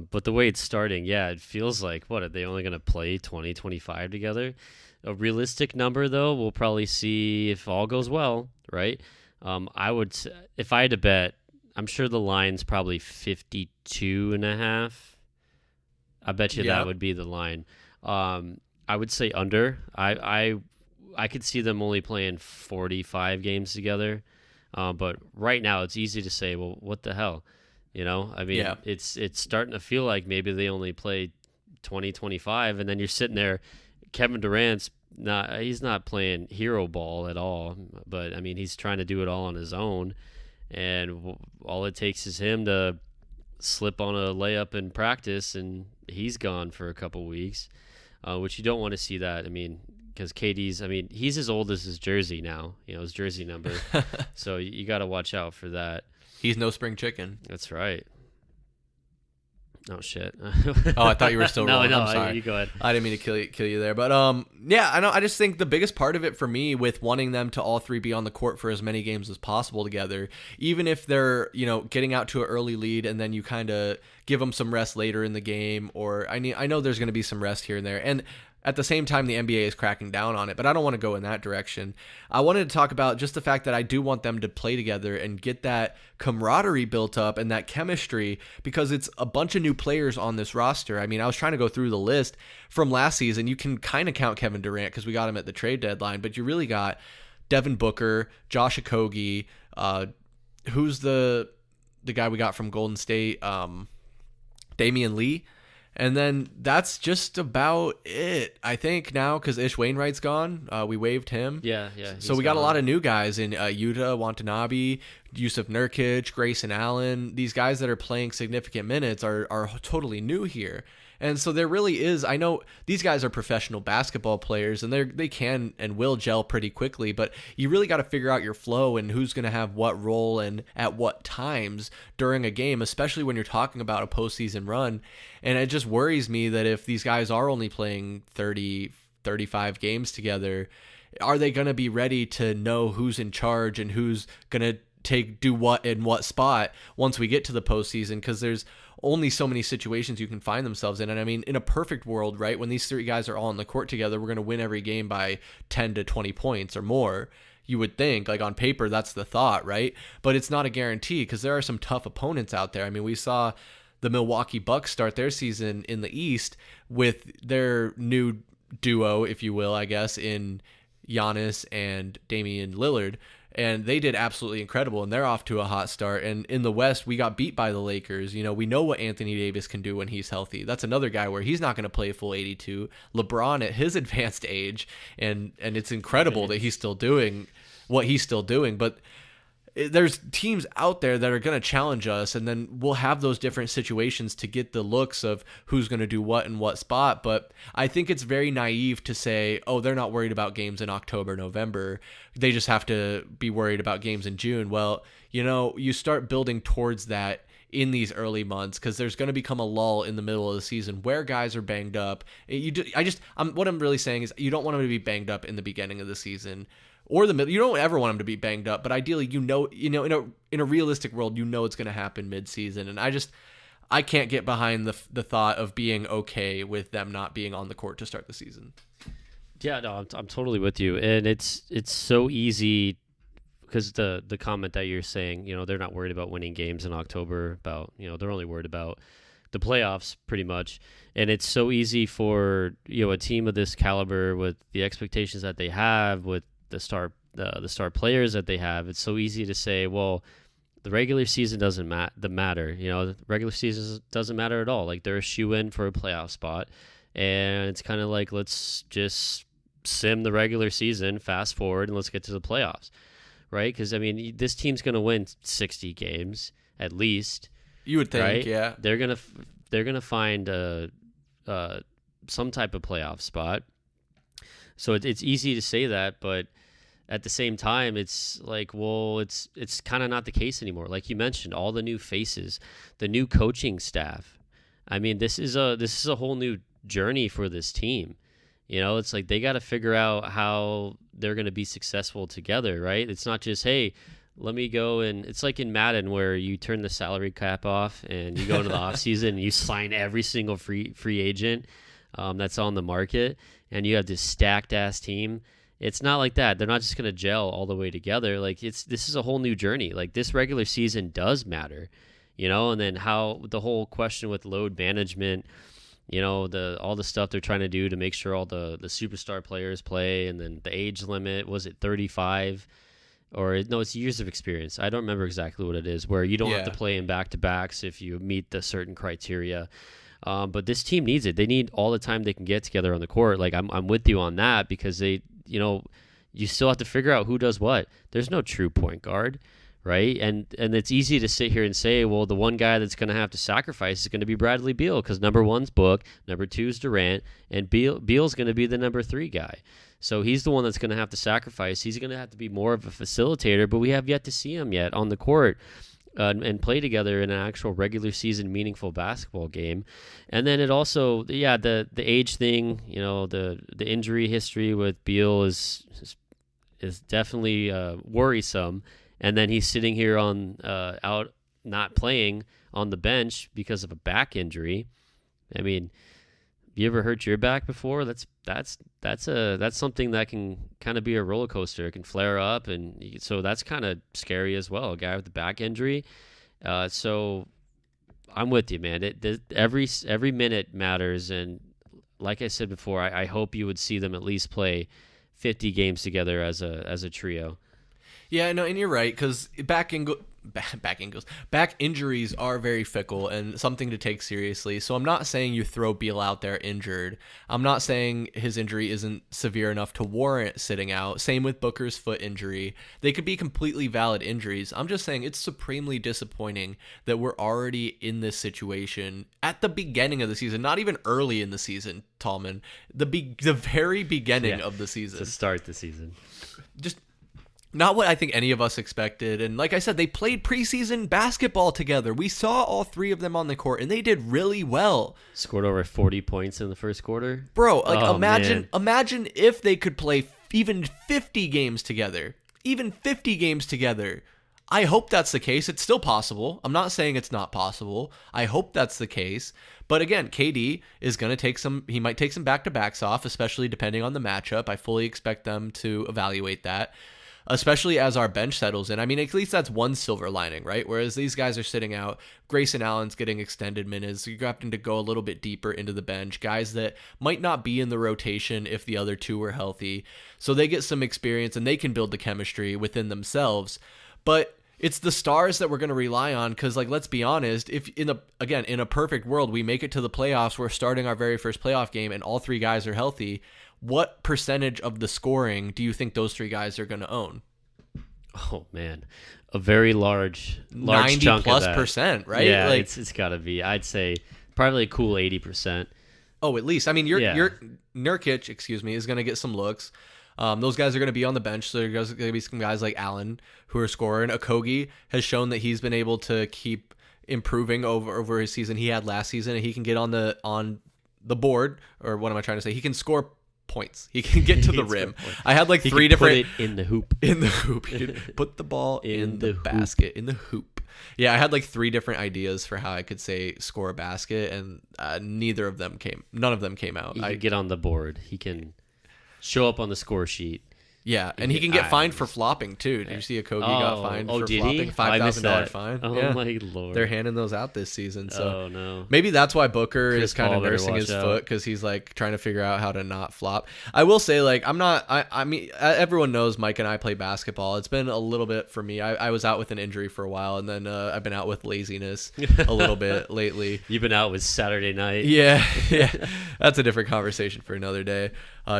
But the way it's starting, yeah, it feels like, what, are they only going to play 20, 25 together? A realistic number, though, we'll probably see if all goes well, right? If I had to bet, I'm sure the line's probably 52 and a half. I bet you that would be the line. I would say under. I could see them only playing 45 games together. But right now, it's easy to say, well, what the hell? You know, I mean, it's starting to feel like maybe they only play 20, 25, and then you're sitting there. Kevin Durant's he's not playing hero ball at all, but I mean, he's trying to do it all on his own, and all it takes is him to slip on a layup in practice, and he's gone for a couple weeks, which you don't want to see that. I mean, because he's as old as his jersey now, you know, his jersey number, so you got to watch out for that. He's no spring chicken. That's right. Oh shit. Oh, I thought you were still rolling. No, I'm sorry. You go ahead. I didn't mean to kill you there, but yeah, I know. I just think the biggest part of it for me, with wanting them to all 3 be on the court for as many games as possible together, even if they're, you know, getting out to an early lead and then you kind of give them some rest later in the game, or I know there's going to be some rest here and there, and at the same time, the NBA is cracking down on it, but I don't want to go in that direction. I wanted to talk about just the fact that I do want them to play together and get that camaraderie built up and that chemistry, because it's a bunch of new players on this roster. I mean, I was trying to go through the list from last season. You can kind of count Kevin Durant because we got him at the trade deadline, but you really got Devin Booker, Josh Okogie, who's the guy we got from Golden State, Damian Lee. And then that's just about it, I think, now, because Ish Wainwright's gone. We waived him. Yeah, So he's we got a gone. lot of new guys in Yuta Watanabe, Yusuf Nurkic, Grayson Allen. These guys that are playing significant minutes are totally new here. And so there really is, I know these guys are professional basketball players and they can and will gel pretty quickly, but you really got to figure out your flow and who's going to have what role and at what times during a game, especially when you're talking about a postseason run. And it just worries me that if these guys are only playing 30, 35 games together, are they going to be ready to know who's in charge and who's going to do what in what spot once we get to the postseason? Because there's only so many situations you can find themselves in. And I mean, in a perfect world, right, when these three guys are all on the court together, we're going to win every game by 10 to 20 points or more. You would think, like on paper, that's the thought, right? But it's not a guarantee because there are some tough opponents out there. I mean, we saw the Milwaukee Bucks start their season in the East with their new duo, if you will, I guess, in Giannis and Damian Lillard. And they did absolutely incredible, and they're off to a hot start. And in the West, we got beat by the Lakers. You know, we know what Anthony Davis can do when he's healthy. That's another guy where he's not going to play a full 82. LeBron at his advanced age, and it's incredible that he's still doing what he's still doing. But there's teams out there that are going to challenge us, and then we'll have those different situations to get the looks of who's going to do what in what spot. But I think it's very naive to say, oh, they're not worried about games in October, November. They just have to be worried about games in June. Well, you know, you start building towards that in these early months because there's going to become a lull in the middle of the season where guys are banged up. What I'm really saying is you don't want them to be banged up in the beginning of the season or the middle. You don't ever want them to be banged up, but ideally, in a realistic world, it's going to happen mid-season. And I can't get behind the thought of being okay with them not being on the court to start the season. Yeah, no, I'm totally with you, and it's so easy because the comment that you're saying, they're not worried about winning games in October. About they're only worried about the playoffs, pretty much. And it's so easy for a team of this caliber with the expectations that they have with the star players that they have. It's so easy to say, well, the regular season doesn't matter. The regular season doesn't matter at all. Like, they're a shoe-in for a playoff spot, and it's kind of like, let's just sim the regular season, fast forward, and let's get to the playoffs, right? Because I mean, this team's going to win 60 games at least. You would think, right? Yeah. They're gonna find some type of playoff spot. So it's easy to say that, but at the same time, it's like, well, it's kind of not the case anymore. Like you mentioned, all the new faces, the new coaching staff. I mean, this is a whole new journey for this team. It's like they got to figure out how they're going to be successful together, right? It's not just, hey, let me go, and it's like in Madden where you turn the salary cap off and you go into the offseason and you sign every single free agent that's on the market, and you have this stacked ass team. It's not like that. They're not just going to gel all the way together. Like, this is a whole new journey. Like, this regular season does matter, and then how the whole question with load management, all the stuff they're trying to do to make sure all the superstar players play, and then the age limit, was it 35? Or no, it's years of experience. I don't remember exactly what it is, where you don't have to play in back-to-backs if you meet the certain criteria. But this team needs it. They need all the time they can get together on the court. Like, I'm with you on that, because they, you still have to figure out who does what. There's no true point guard, right? And it's easy to sit here and say, well, the one guy that's going to have to sacrifice is going to be Bradley Beal, because number one's Book, number two's Durant, and Beal's going to be the number three guy. So he's the one that's going to have to sacrifice. He's going to have to be more of a facilitator, but we have yet to see him yet on the court and play together in an actual regular season meaningful basketball game. And then it also, the age thing, the injury history with Beal is definitely worrisome. And then he's sitting here out not playing on the bench because of a back injury. I mean, you ever hurt your back before? That's something that can kind of be a roller coaster. It can flare up, and so that's kind of scary as well. A guy with a back injury. So I'm with you, man. Every minute matters, and like I said before, I hope you would see them at least play 50 games together as a trio. Yeah, no, and you're right because back injuries are very fickle and something to take seriously. So I'm not saying you throw Beal out there injured. I'm not saying his injury isn't severe enough to warrant sitting out. Same with Booker's foot injury. They could be completely valid injuries. I'm just saying it's supremely disappointing that we're already in this situation at the beginning of the season, not even early in the season, Tallman. The very beginning of the season. To start the season. Just not what I think any of us expected. And like I said, they played preseason basketball together. We saw all three of them on the court, and they did really well. Scored over 40 points in the first quarter. Bro, imagine if they could play even 50 games together. Even 50 games together. I hope that's the case. It's still possible. I'm not saying it's not possible. I hope that's the case. But again, KD is going to he might take some back-to-backs off, especially depending on the matchup. I fully expect them to evaluate that, especially as our bench settles in. I mean, at least that's one silver lining, right? Whereas these guys are sitting out. Grayson Allen's getting extended minutes. You're having to go a little bit deeper into the bench. Guys that might not be in the rotation if the other two were healthy. So they get some experience and they can build the chemistry within themselves. But it's the stars that we're going to rely on because, like, let's be honest, if in a perfect world, we make it to the playoffs, we're starting our very first playoff game and all three guys are healthy, what percentage of the scoring do you think those three guys are going to own? Oh man, a very large 90 chunk plus of that. percent, right? Yeah, like, it's got to be. I'd say probably a cool 80%. Oh, at least. I mean, your Nurkic, is going to get some looks. Those guys are going to be on the bench, so there's going to be some guys like Allen who are scoring. Okogie has shown that he's been able to keep improving over his season he had last season, and he can get on the board, or what am I trying to say? He can score points. He can get to the rim. I had like three different put it in the hoop. In the hoop. He could put the ball in the basket in the hoop. Yeah, I had like three different ideas for how I could say score a basket, and none of them came out. He can get on the board. He can show up on the score sheet. Yeah, and he can get fined for flopping too. Did you see Okogie got fined for flopping? $5,000 fine. Oh yeah. my lord! They're handing those out this season. So no. Maybe that's why Booker Chris is kind Paul of nursing his out. foot, because he's like trying to figure out how to not flop. I will say, like, I mean, everyone knows Mike and I play basketball. It's been a little bit for me. I was out with an injury for a while, and then I've been out with laziness a little bit lately. You've been out with Saturday night. Yeah. That's a different conversation for another day.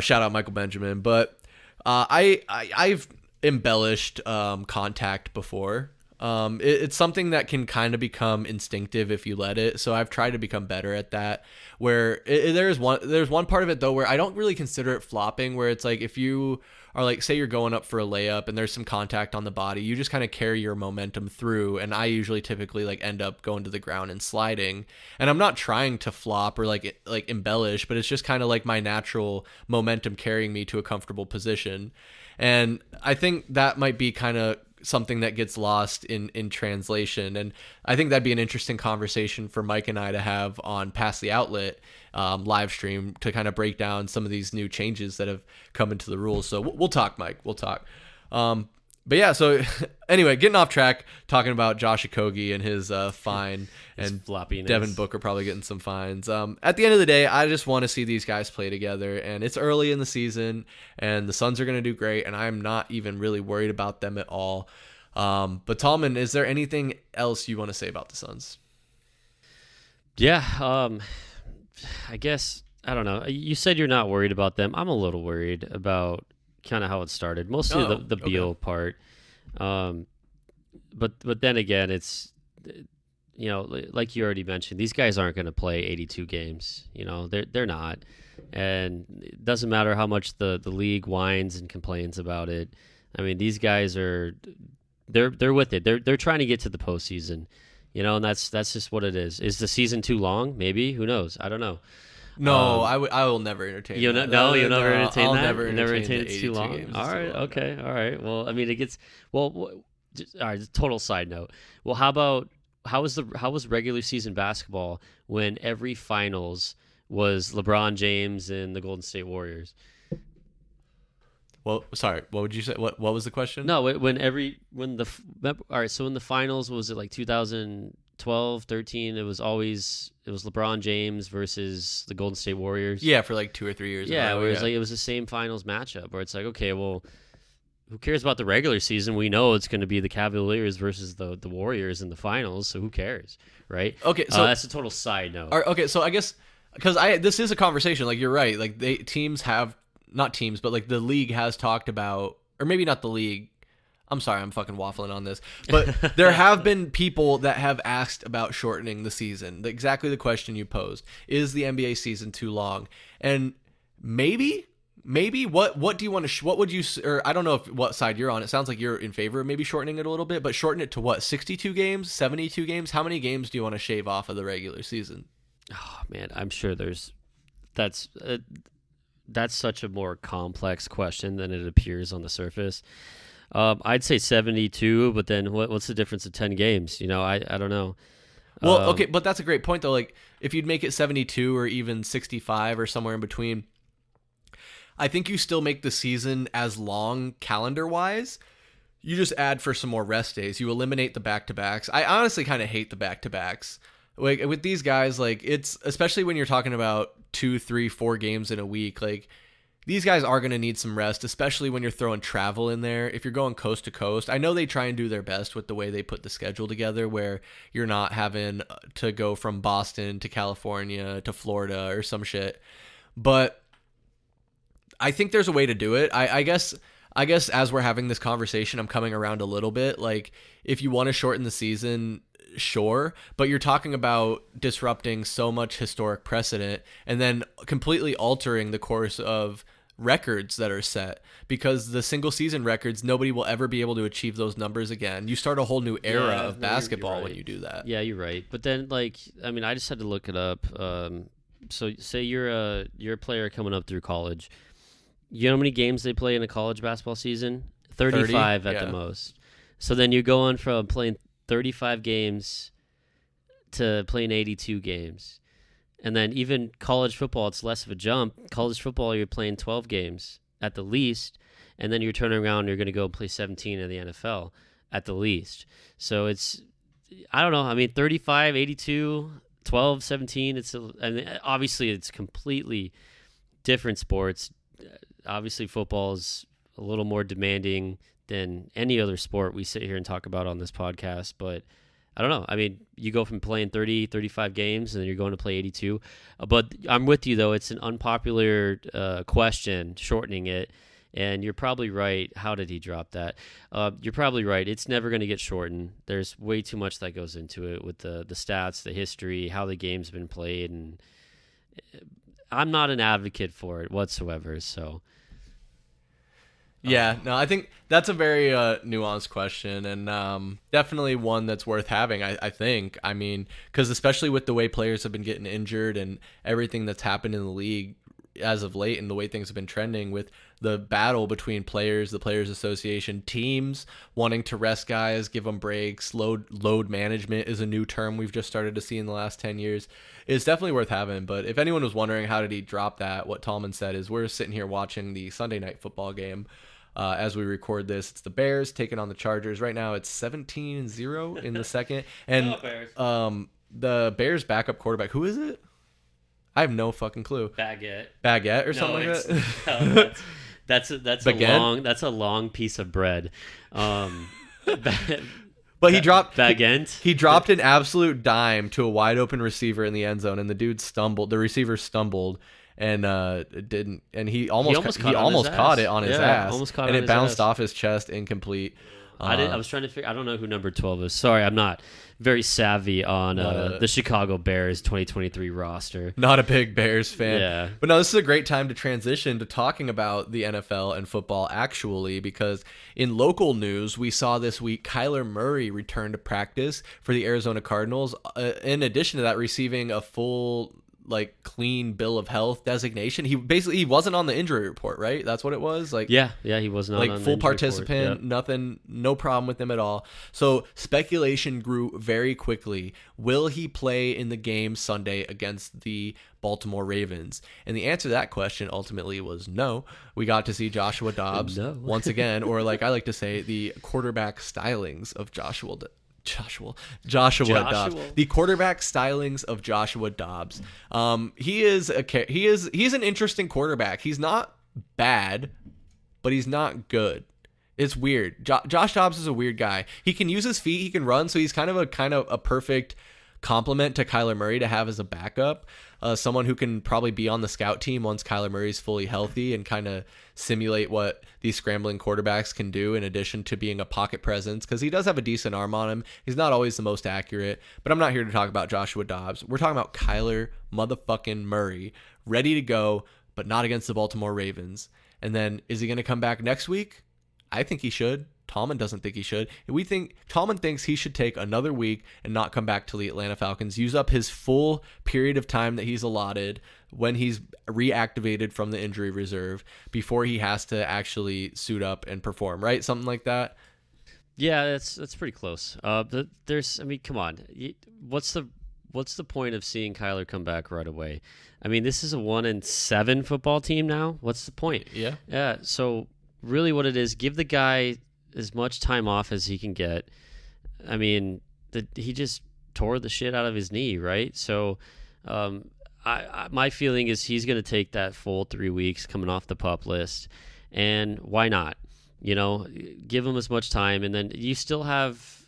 Shout out Michael Benjamin, but. I've embellished contact before. It's something that can kind of become instinctive if you let it. So I've tried to become better at that. Where there's one part of it though where I don't really consider it flopping. Where it's like if you are like, say you're going up for a layup and there's some contact on the body, you just kind of carry your momentum through. And I usually typically like end up going to the ground and sliding. And I'm not trying to flop or like embellish, but it's just kind of like my natural momentum carrying me to a comfortable position. And I think that might be kind of something that gets lost in translation. And I think that'd be an interesting conversation for Mike and I to have on Pass the Outlet live stream to kind of break down some of these new changes that have come into the rules. So we'll talk, Mike. We'll talk. But yeah, so anyway, getting off track, talking about Josh Okogie and his fine, and floppiness. Devin Booker probably getting some fines. At the end of the day, I just want to see these guys play together, and it's early in the season, and the Suns are going to do great, and I'm not even really worried about them at all. But Tallman, is there anything else you want to say about the Suns? Yeah, I guess, I don't know. You said you're not worried about them. I'm a little worried about kind of how it started, mostly the Beal part. But then again, it's, like you already mentioned, these guys aren't going to play 82 games. They're not, and it doesn't matter how much the league whines and complains about it. I mean, these guys they're with it. They're trying to get to the postseason, and that's just what it is. Is the season too long? Maybe. Who knows? I don't know. No, I will never entertain that. No, you'll never entertain I'll that? never entertain it's too long? All right, okay, all right. Well, I mean, it gets... Well, all right, total side note. Well, how was regular season basketball when every finals was LeBron James and the Golden State Warriors? Well, sorry, what would you say? What was the question? No, all right, so in the finals, was it like 2012, 13, it was LeBron James versus the Golden State Warriors. Yeah, for like 2 or 3 years. Yeah, where it was like it was the same finals matchup where it's like, okay, well, who cares about the regular season? We know it's going to be the Cavaliers versus the Warriors in the finals, so who cares, right? Okay, so that's a total side note. okay, so I guess because this is a conversation. Like you're right. Like teams have not teams, but like the league has talked about, or maybe not the league. I'm sorry, I'm fucking waffling on this, but there have been people that have asked about shortening the season. Exactly the question you posed: is the NBA season too long? And maybe what do you want to what would you, or I don't know what side you're on. It sounds like you're in favor of maybe shortening it a little bit, but shorten it to what, 62 games, 72 games? How many games do you want to shave off of the regular season? Oh man, I'm sure that's such a more complex question than it appears on the surface. I'd say 72, but then what's the difference of 10 games? I don't know. Well, okay, but that's a great point though. Like if you'd make it 72 or even 65 or somewhere in between, I think you still make the season as long calendar-wise. You just add for some more rest days. You eliminate the back-to-backs. I honestly kind of hate the back-to-backs. Like with these guys, like it's, especially when you're talking about 2, 3, 4 games in a week, like these guys are going to need some rest, especially when you're throwing travel in there. If you're going coast to coast, I know they try and do their best with the way they put the schedule together, where you're not having to go from Boston to California to Florida or some shit. But I think there's a way to do it. I guess as we're having this conversation, I'm coming around a little bit. Like if you want to shorten the season, sure, but you're talking about disrupting so much historic precedent and then completely altering the course of records that are set, because the single season records, nobody will ever be able to achieve those numbers again. You start a whole new era of basketball you're right. when you do that. Yeah, you're right. But then, like, I mean, I just had to look it up. So say you're a player coming up through college. You know how many games they play in a college basketball season? 35 at the most. So then you go on from playing 35 games to playing 82 games. And then even college football, it's less of a jump. College football, you're playing 12 games at the least, and then you're turning around and you're going to go play 17 in the NFL at the least. So it's, I don't know. I mean, 35, 82, 12, 17, I mean, obviously it's completely different sports. Obviously football is a little more demanding than any other sport we sit here and talk about on this podcast, but I don't know. I mean, you go from playing 30, 35 games, and then you're going to play 82. But I'm with you, though. It's an unpopular question, shortening it. And you're probably right. How did he drop that? You're probably right. It's never going to get shortened. There's way too much that goes into it with the stats, the history, how the game's been played. And I'm not an advocate for it whatsoever, so... Yeah, no, I think that's a very nuanced question, and definitely one that's worth having, I think. I mean, because especially with the way players have been getting injured and everything that's happened in the league as of late and the way things have been trending with the battle between players, the Players Association, teams wanting to rest guys, give them breaks, load management is a new term we've just started to see in the last 10 years. It's definitely worth having, but if anyone was wondering how did he drop that, what Tallman said is we're sitting here watching the Sunday night football game. As we record this, it's the Bears taking on the Chargers. Right now, it's 17-0 in the second. And the Bears' backup quarterback, who is it? I have no fucking clue. Baguette or something like that? No, that's a long piece of bread. But he dropped an absolute dime to a wide open receiver in the end zone, and the receiver stumbled. And didn't, and he almost caught it on his ass, and it bounced off his chest, incomplete. I was trying to figure. I don't know who number 12 is. Sorry, I'm not very savvy on the Chicago Bears 2023 roster. Not a big Bears fan. Yeah. But no, this is a great time to transition to talking about the NFL and football actually, because in local news, we saw this week Kyler Murray return to practice for the Arizona Cardinals. In addition to that, receiving a full clean bill of health designation. He wasn't on the injury report, right? That's what it was. Yeah, he was not on full the participant, report. Yep. nothing, no problem with him at all. So speculation grew very quickly. Will he play in the game Sunday against the Baltimore Ravens? And the answer to that question ultimately was no. We got to see Joshua Dobbs once again, or like I like to say, the quarterback stylings of Joshua Dobbs. The quarterback stylings of Joshua Dobbs. He's an interesting quarterback. He's not bad, but he's not good. It's weird. Josh Dobbs is a weird guy. He can use his feet. He can run. So he's kind of a perfect complement to Kyler Murray to have as a backup. Someone who can probably be on the scout team once Kyler Murray's fully healthy and kind of simulate what these scrambling quarterbacks can do in addition to being a pocket presence, because he does have a decent arm on him. He's not always the most accurate, but I'm not here to talk about Joshua Dobbs. We're talking about Kyler motherfucking Murray, ready to go, but not against the Baltimore Ravens. And then is he going to come back next week? I think he should. Tallman doesn't think he should. Tallman thinks he should take another week and not come back to the Atlanta Falcons, use up his full period of time that he's allotted when he's reactivated from the injury reserve before he has to actually suit up and perform, right? Something like that. Yeah, that's pretty close. But come on. What's the point of seeing Kyler come back right away? I mean, this is a 1-7 football team now. What's the point? Yeah. Yeah. So really, what it is, give the guy as much time off as he can get. I mean, he just tore the shit out of his knee, right? So, my feeling is he's going to take that full 3 weeks coming off the PUP list, and why not? Give him as much time, and then you still have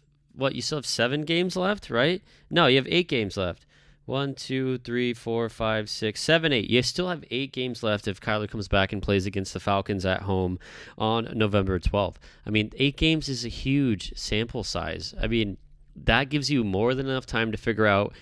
7 games left, right? No, you have 8 games left. 1, 2, 3, 4, 5, 6, 7, 8. You still have 8 games left if Kyler comes back and plays against the Falcons at home on November 12th. I mean, 8 games is a huge sample size. I mean, that gives you more than enough time to figure out,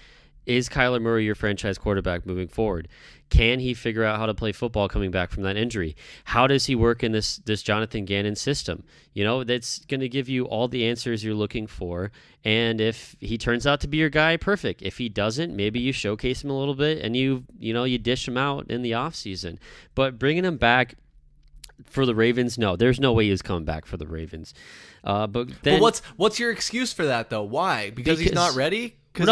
is Kyler Murray your franchise quarterback moving forward? Can he figure out how to play football coming back from that injury? How does he work in this Jonathan Gannon system? That's going to give you all the answers you're looking for. And if he turns out to be your guy, perfect. If he doesn't, maybe you showcase him a little bit and you dish him out in the offseason. But bringing him back for the Ravens, no, there's no way he's coming back for the Ravens. But what's your excuse for that though? Why? Because he's not ready? Because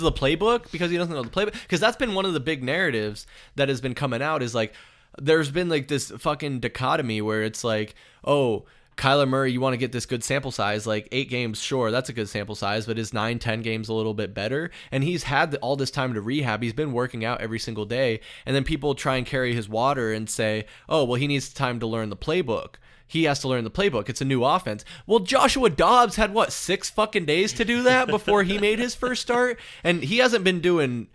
of the playbook? Because he doesn't know the playbook? Because that's been one of the big narratives that has been coming out, is like there's been like this fucking dichotomy where it's like, oh, Kyler Murray, you want to get this good sample size, like 8 games, sure, that's a good sample size, but is 9-10 games a little bit better? And he's had all this time to rehab. He's been working out every single day. And then people try and carry his water and say, oh, well, he needs time to learn the playbook. He has to learn the playbook. It's a new offense. Well, Joshua Dobbs had 6 fucking days to do that before he made his first start, and he hasn't been doing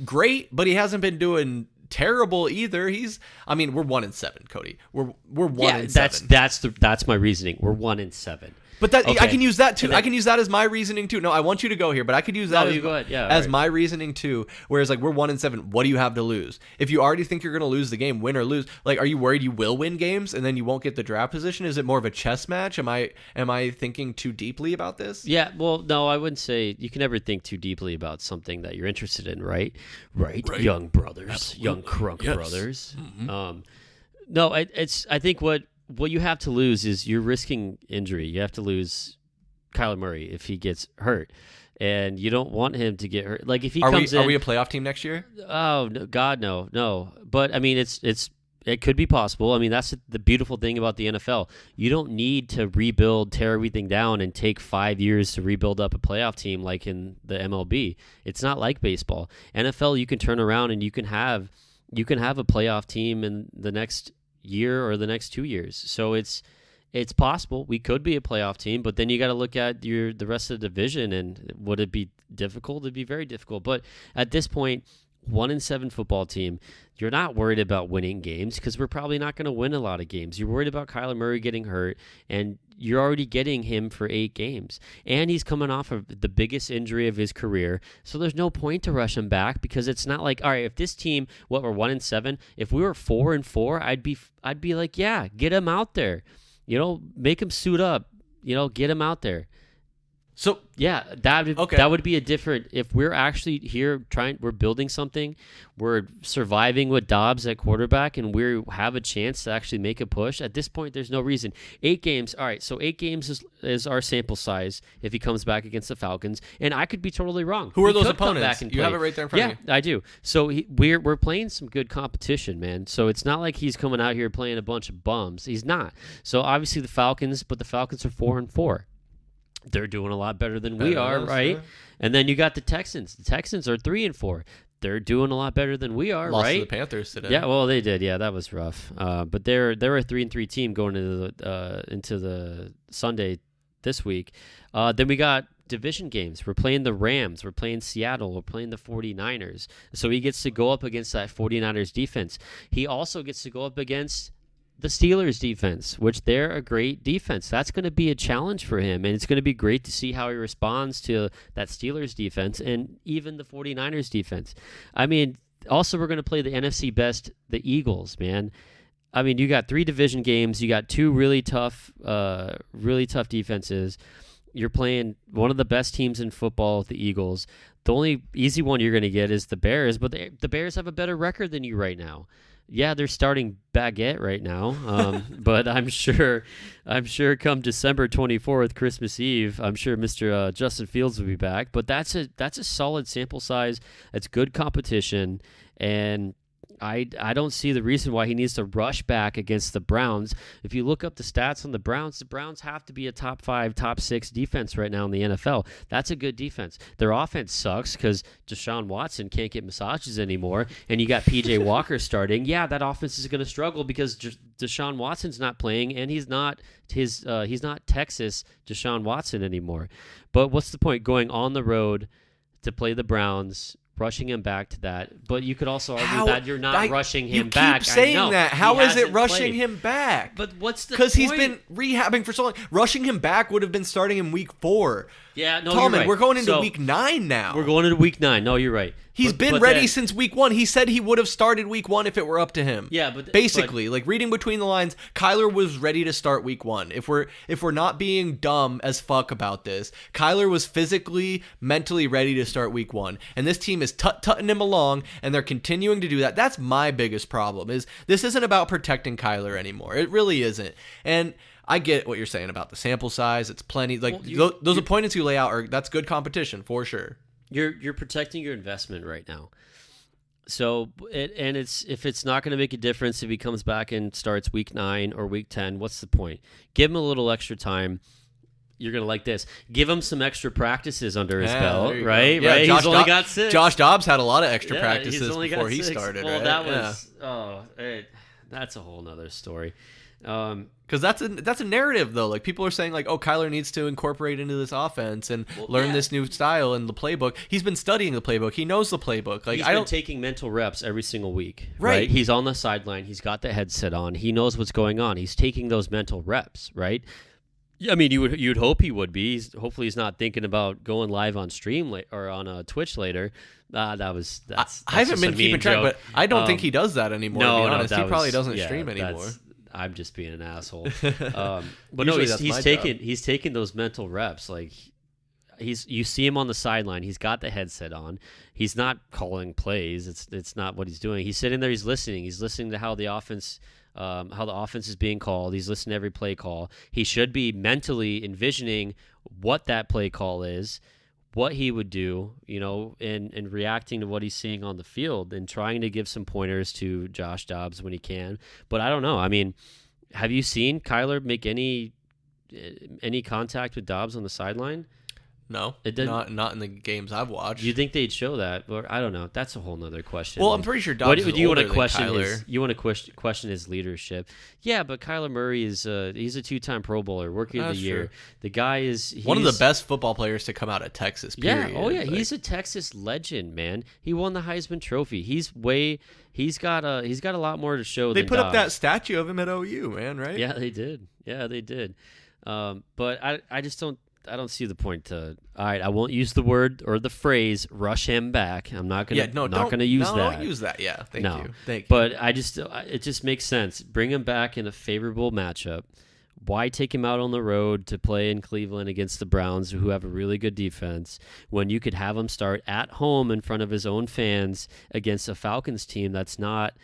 great, but he hasn't been doing terrible either. We're 1-7, Cody. We're 1-7. That's my reasoning. We're 1-7. But okay. I can use that too. I can use that as my reasoning too. No, I want you to go here, but I could use that as my reasoning too. Whereas we're 1-7. What do you have to lose? If you already think you're going to lose the game, win or lose, are you worried you will win games and then you won't get the draft position? Is it more of a chess match? Am I thinking too deeply about this? Yeah. Well, no, I wouldn't say you can never think too deeply about something that you're interested in, right? Right. Young brothers, absolutely. Young crunk brothers. Mm-hmm. No, I think what you have to lose is you're risking injury. You have to lose Kyler Murray if he gets hurt, and you don't want him to get hurt. Like if he comes in, are we a playoff team next year? Oh no, God, no. But I mean, it could be possible. I mean, that's the beautiful thing about the NFL. You don't need to tear everything down, and take 5 years to rebuild up a playoff team like in the MLB. It's not like baseball. NFL, you can turn around and you can have a playoff team in the next year or the next 2 years. So it's possible we could be a playoff team, but then you got to look at the rest of the division, and would it be difficult? It'd be very difficult. But at this point, 1-7 football team, you're not worried about winning games because we're probably not going to win a lot of games. You're worried about Kyler Murray getting hurt, and you're already getting him for 8 games. And he's coming off of the biggest injury of his career, so there's no point to rush him back, because it's not like, all right, if this team, we're 1-7, if we were 4-4, I'd be like, yeah, get him out there. Make him suit up. Get him out there. So yeah, that would be a different. If we're actually here we're building something, we're surviving with Dobbs at quarterback, and we have a chance to actually make a push. At this point, there's no reason. 8 games, all right. So 8 games is our sample size if he comes back against the Falcons, and I could be totally wrong. Who are those opponents? You have it right there in front of you. Yeah, I do. So we're playing some good competition, man. So it's not like he's coming out here playing a bunch of bums. He's not. So obviously the Falcons are 4-4. They're doing a lot better than we are, right? Yeah. And then you got the Texans. The Texans are 3-4. they're doing a lot better than we are, Lost right? to the Panthers today. Yeah, well, they did. Yeah, that was rough. But they're a 3-3 team going into the Sunday this week. Then we got division games. We're playing the Rams. We're playing Seattle. We're playing the 49ers. So he gets to go up against that 49ers defense. He also gets to go up against the Steelers defense, which they're a great defense. That's going to be a challenge for him, and it's going to be great to see how he responds to that Steelers defense and even the 49ers defense. I mean, also we're going to play the NFC best, the Eagles, man. I mean, you got 3 division games. You got 2 really tough defenses. You're playing one of the best teams in football, the Eagles. The only easy one you're going to get is the Bears, but the Bears have a better record than you right now. Yeah, they're starting Baguette right now, but I'm sure come December 24th, Christmas Eve, I'm sure Mr. Justin Fields will be back. But that's a solid sample size. It's good competition, and I don't see the reason why he needs to rush back against the Browns. If you look up the stats on the Browns have to be a top 5, top 6 defense right now in the NFL. That's a good defense. Their offense sucks because Deshaun Watson can't get massages anymore, and you got P.J. Walker starting. Yeah, that offense is going to struggle because Deshaun Watson's not playing, and he's not Texas Deshaun Watson anymore. But what's the point going on the road to play the Browns? Rushing him back to that, but you could also argue that you're not rushing him back. You keep saying that. How is it rushing played. him back? But what's the Because he's point? been rehabbing for so long. Rushing him back would have been starting in week 4. Yeah, no, Tallman, you're right. we're going into week 9 now. We're going into week 9. No, you're right. He's been ready since week 1. He said he would have started week 1 if it were up to him. Yeah, but basically, like reading between the lines, Kyler was ready to start week 1. If we're not being dumb as fuck about this, Kyler was physically, mentally ready to start week 1, and this team is tutting him along, and they're continuing to do that. That's my biggest problem. Is this isn't about protecting Kyler anymore? It really isn't, and I get what you're saying about the sample size. It's plenty. Like those opponents you lay out that's good competition for sure. You're protecting your investment right now. So if it's not going to make a difference if he comes back and starts week 9 or week 10, what's the point? Give him a little extra time. You're going to like this. Give him some extra practices under his belt, right? Yeah, right? He's only got 6. Josh Dobbs had a lot of extra practices before he started. Well, right? That's a whole nother story. Because that's a narrative though. Like people are saying like, oh, Kyler needs to incorporate into this offense and learn this new style in the playbook. He's been studying the playbook. He knows the playbook. Like he's been taking mental reps every single week. Right. He's on the sideline. He's got the headset on. He knows what's going on. He's taking those mental reps. Right. I mean, you'd hope he would be. Hopefully, he's not thinking about going live on stream or on Twitch later. That's I haven't been keeping track, but I don't think he does that anymore. No, to be honest, he probably doesn't stream anymore. I'm just being an asshole. But no, he's taking those mental reps. Like you see him on the sideline. He's got the headset on. He's not calling plays. It's not what he's doing. He's sitting there. He's listening. He's listening to how the offense is being called. He's listening to every play call. He should be mentally envisioning what that play call is, what he would do, and reacting to what he's seeing on the field and trying to give some pointers to Josh Dobbs when he can. But I don't know. I mean, have you seen Kyler make any contact with Dobbs on the sideline? No, not in the games I've watched. You think they'd show that? Or I don't know. That's a whole nother question. Well, I'm pretty sure Dobbs is older than Kyler. You want to question his leadership? Yeah, but Kyler Murray is he's a 2-time Pro Bowler, Rookie of the Year. True. The guy is one of the best football players to come out of Texas. Period. Yeah, he's a Texas legend, man. He won the Heisman Trophy. He's got a lot more to show. They than put Dobbs. up that statue of him at OU, man. Right? Yeah, they did. But I just don't. I don't see the point to. All right, I won't use the word or the phrase "rush him back." I'm not gonna. Not gonna use that. Don't use that. Yeah, thank you. But it just makes sense. Bring him back in a favorable matchup. Why take him out on the road to play in Cleveland against the Browns, who have a really good defense, when you could have him start at home in front of his own fans against a Falcons team that's not.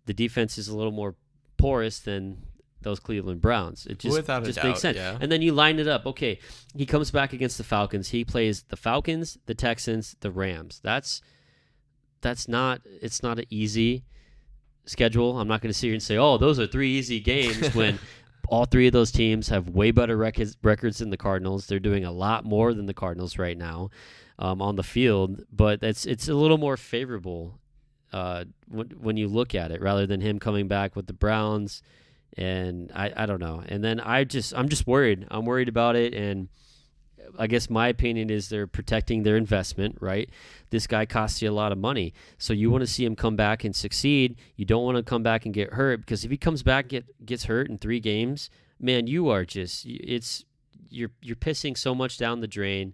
The defense is a little more porous than those Cleveland Browns. It just makes sense. Yeah. And then you line it up. Okay, he comes back against the Falcons. He plays the Falcons, the Texans, the Rams. It's not an easy schedule. I'm not going to sit here and say, oh, those are 3 easy games when All three of those teams have way better records than the Cardinals. They're doing a lot more than the Cardinals right now on the field, but it's a little more favorable when you look at it, rather than him coming back with the Browns. And I don't know. And then I'm just worried. I'm worried about it. And I guess my opinion is they're protecting their investment, right? This guy costs you a lot of money. So you want to see him come back and succeed. You don't want to come back and get hurt, because if he comes back gets hurt in 3 games, man, you're pissing so much down the drain.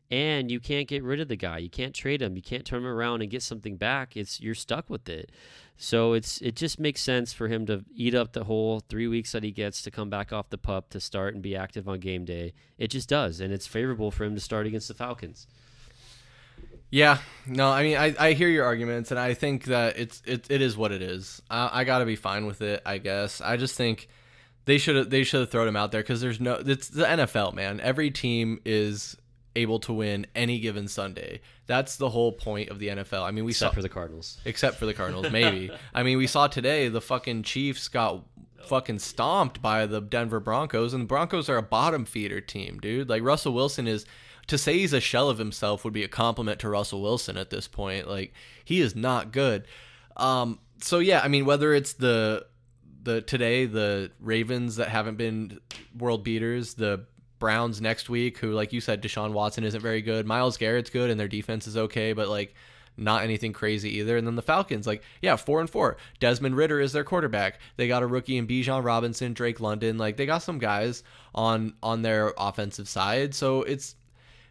And you can't get rid of the guy. You can't trade him. You can't turn him around and get something back. You're stuck with it. So it just makes sense for him to eat up the whole 3 weeks that he gets to come back off the pup to start and be active on game day. It just does, and it's favorable for him to start against the Falcons. Yeah, no, I mean, I hear your arguments, and I think that it is what it is. I got to be fine with it, I guess. I just think they should have thrown him out there, because it's the NFL, man. Every team is able to win any given Sunday. That's the whole point of the NFL. I mean, except for the Cardinals. Except for the Cardinals, maybe. I mean, we saw today the fucking Chiefs got fucking stomped by the Denver Broncos, and the Broncos are a bottom feeder team, dude. Like, Russell Wilson is, to say he's a shell of himself would be a compliment to Russell Wilson at this point. Like, he is not good. So yeah, I mean, whether it's the Ravens that haven't been world beaters, the Browns next week, who, like you said, Deshaun Watson isn't very good. Myles Garrett's good, and their defense is okay, but like not anything crazy either. And then the Falcons, like, yeah, 4-4. Desmond Ridder is their quarterback. They got a rookie in Bijan Robinson, Drake London. Like, they got some guys on their offensive side, so it's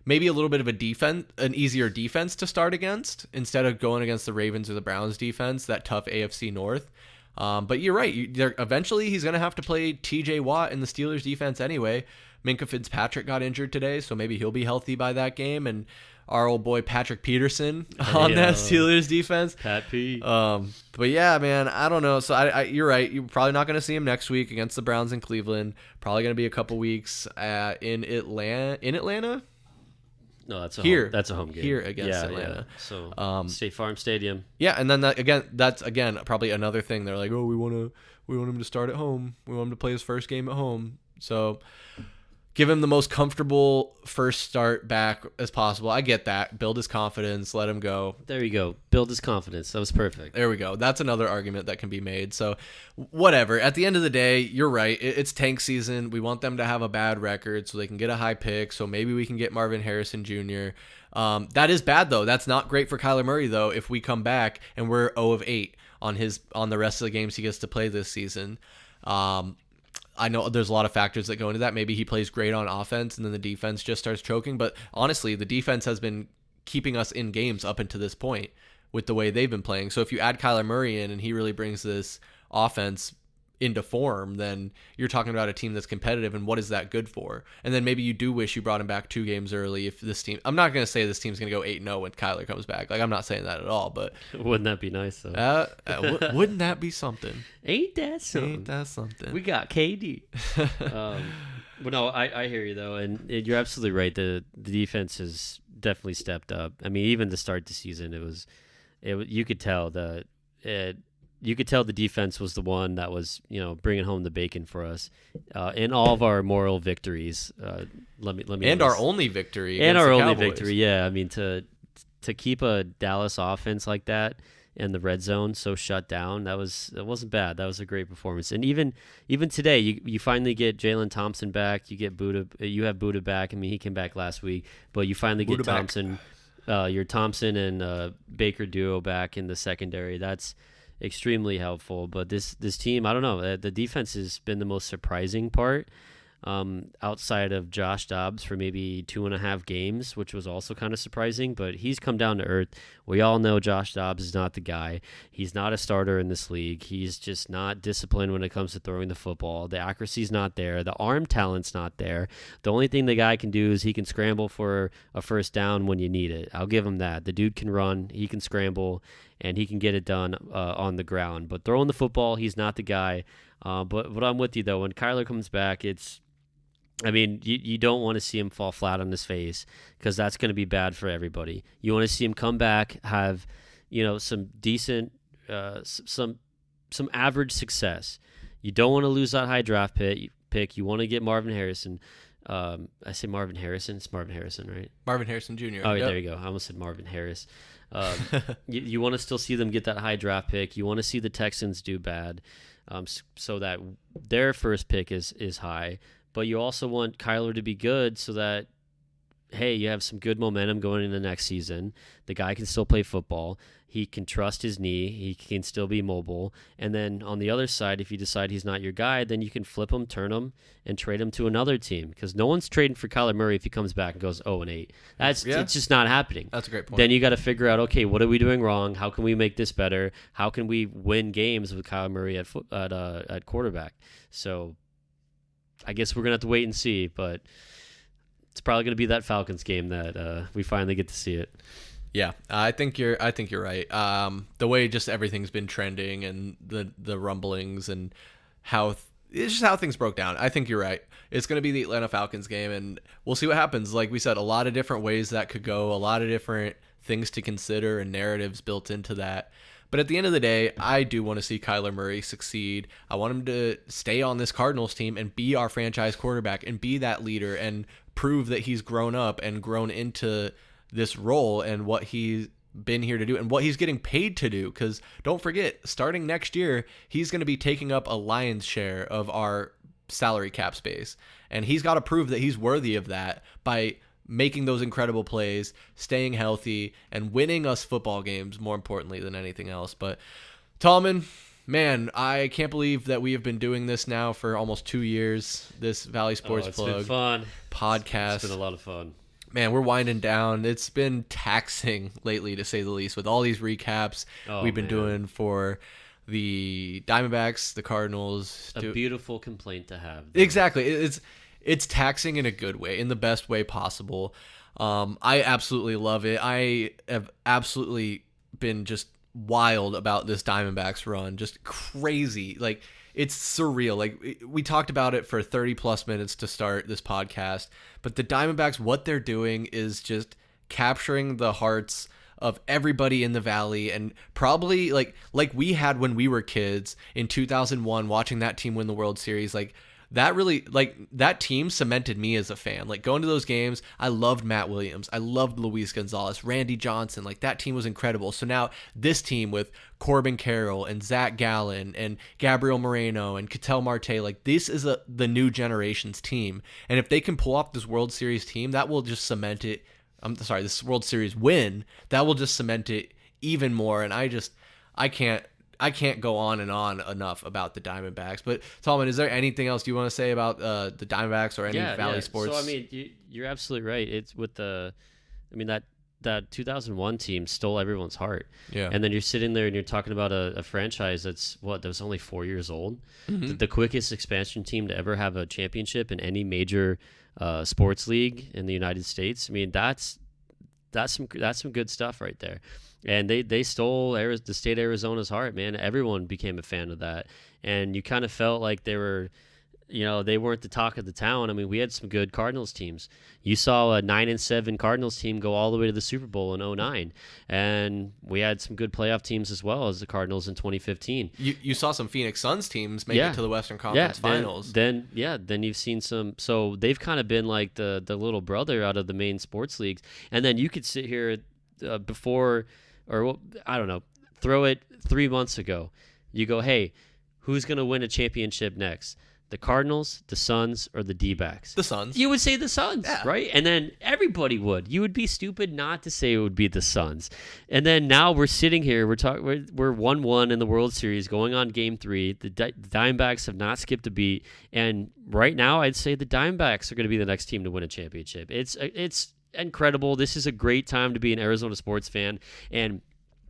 maybe a little bit of an easier defense to start against instead of going against the Ravens or the Browns defense, that tough AFC North. But you're right. Eventually, he's going to have to play T.J. Watt in the Steelers defense anyway. Minka Fitzpatrick got injured today, so maybe he'll be healthy by that game. And our old boy Patrick Peterson on that Steelers defense. Pat P. But yeah, man, I don't know. So you're right. You're probably not going to see him next week against the Browns in Cleveland. Probably going to be a couple weeks in Atlanta. No, that's a home game here against Atlanta. Yeah. So State Farm Stadium. Yeah, and then that's probably another thing. They're like, oh, we want him to start at home. We want him to play his first game at home. So give him the most comfortable first start back as possible. I get that. Build his confidence. Let him go. There you go. Build his confidence. That was perfect. There we go. That's another argument that can be made. So whatever. At the end of the day, you're right. It's tank season. We want them to have a bad record so they can get a high pick. So maybe we can get Marvin Harrison Jr. That is bad, though. That's not great for Kyler Murray, though, if we come back and we're 0-8 on the rest of the games he gets to play this season. I know there's a lot of factors that go into that. Maybe he plays great on offense and then the defense just starts choking. But honestly, the defense has been keeping us in games up until this point with the way they've been playing. So if you add Kyler Murray in and he really brings this offense into form, then you're talking about a team that's competitive, and what is that good for? And then maybe you do wish you brought him back 2 games early if this team... I'm not going to say this team's going to go 8-0 when Kyler comes back. Like, I'm not saying that at all, but... Wouldn't that be nice, though? Wouldn't that be something? Ain't that something? We got KD. But no, I hear you, though, and you're absolutely right. The defense has definitely stepped up. I mean, even to start the season, you could tell the defense was the one that was, bringing home the bacon for us in all of our moral victories. Let me and our only victory. And our only Cowboys. victory, yeah. I mean, to keep a Dallas offense like that in the red zone so shut down, that wasn't bad. That was a great performance. And even today, you finally get Jalen Thompson back. You get you have Buddha back. I mean, he came back last week, but you finally get Thompson, your Thompson and Baker duo back in the secondary. That's extremely helpful. But this team, I don't know, the defense has been the most surprising part, outside of Josh Dobbs for maybe 2.5 games, which was also kind of surprising, but he's come down to earth. We all know Josh Dobbs is not the guy. He's not a starter in this league. He's just not disciplined when it comes to throwing the football. The accuracy's not there. The arm talent's not there. The only thing the guy can do is he can scramble for a first down when you need it. I'll give him that. The dude can run, he can scramble, and he can get it done on the ground. But throwing the football, he's not the guy. But I'm with you, though. When Kyler comes back, you don't want to see him fall flat on his face, because that's going to be bad for everybody. You want to see him come back, have some decent, some average success. You don't want to lose that high draft pick. pick. You want to get Marvin Harrison. I say Marvin Harrison. It's Marvin Harrison, right? Marvin Harrison Jr. Oh, yep. There you go. I almost said Marvin Harris. You want to still see them get that high draft pick. You want to see the Texans do bad, so that their first pick is high. But you also want Kyler to be good so that, hey, you have some good momentum going into the next season. The guy can still play football. He can trust his knee. He can still be mobile. And then on the other side, if you decide he's not your guy, then you can flip him, turn him, and trade him to another team. Because no one's trading for Kyler Murray if he comes back and goes 0-8. It's just not happening. That's a great point. Then you got to figure out, okay, what are we doing wrong? How can we make this better? How can we win games with Kyler Murray at quarterback? So I guess we're gonna have to wait and see, but it's probably going to be that Falcons game that we finally get to see it. Yeah, I think you're right. The way just everything's been trending and the rumblings and how it's just how things broke down. I think you're right. It's going to be the Atlanta Falcons game, and we'll see what happens. Like we said, a lot of different ways that could go, a lot of different things to consider and narratives built into that. But at the end of the day, I do want to see Kyler Murray succeed. I want him to stay on this Cardinals team and be our franchise quarterback and be that leader and prove that he's grown up and grown into this role and what he's been here to do and what he's getting paid to do. Because don't forget, starting next year, he's going to be taking up a lion's share of our salary cap space. And he's got to prove that he's worthy of that by making those incredible plays, staying healthy, and winning us football games, more importantly than anything else. But Tallman, man, I can't believe that we have been doing this now for almost 2 years, this Valley Sports It's Plug been fun. podcast. It's been a lot of fun. Man, we're winding down. It's been taxing lately, to say the least, with all these recaps we've been doing for the Diamondbacks, the Cardinals. A beautiful complaint to have, though. Exactly. It's taxing in a good way, in the best way possible. I absolutely love it. I have absolutely been just wild about this Diamondbacks run. Just crazy. Like, it's surreal. Like, we talked about it for 30 plus minutes to start this podcast, but the Diamondbacks, what they're doing is just capturing the hearts of everybody in the Valley, and probably like we had when we were kids in 2001 watching that team win the World Series. Like, that really, like, that team cemented me as a fan. Like, going to those games, I loved Matt Williams. I loved Luis Gonzalez, Randy Johnson. Like, that team was incredible. So now this team with Corbin Carroll and Zach Gallen and Gabriel Moreno and Ketel Marte, like, this is the new generation's team. And if they can pull off this World Series team, that will just cement it. This World Series win, that will just cement it even more. And I can't go on and on enough about the Diamondbacks. But Tallman, is there anything else you want to say about the Diamondbacks or any Valley Sports? So I mean, you're absolutely right. It's with that 2001 team stole everyone's heart. Yeah. And then you're sitting there and you're talking about a franchise that was only 4 years old, the quickest expansion team to ever have a championship in any major sports league in the United States. I mean, that's some good stuff right there. And they stole the state of Arizona's heart, man. Everyone became a fan of that. And you kind of felt like they were, they weren't the talk of the town. I mean, we had some good Cardinals teams. You saw a 9-7 Cardinals team go all the way to the Super Bowl in 2009. And we had some good playoff teams as well as the Cardinals in 2015. You saw some Phoenix Suns teams make it to the Western Conference Finals. Then you've sseen some. So they've kind of been like the little brother out of the main sports leagues. And then you could sit here before... or I don't know, throw it 3 months ago. You go, hey, who's going to win a championship next? The Cardinals, the Suns, or the D-backs? The Suns. You would say the Suns, right? And then everybody would. You would be stupid not to say it would be the Suns. And then now we're sitting here, we're 1-1 in the World Series, going on Game 3. The Diamondbacks have not skipped a beat. And right now, I'd say the Diamondbacks are going to be the next team to win a championship. It's incredible. This is a great time to be an Arizona sports fan. And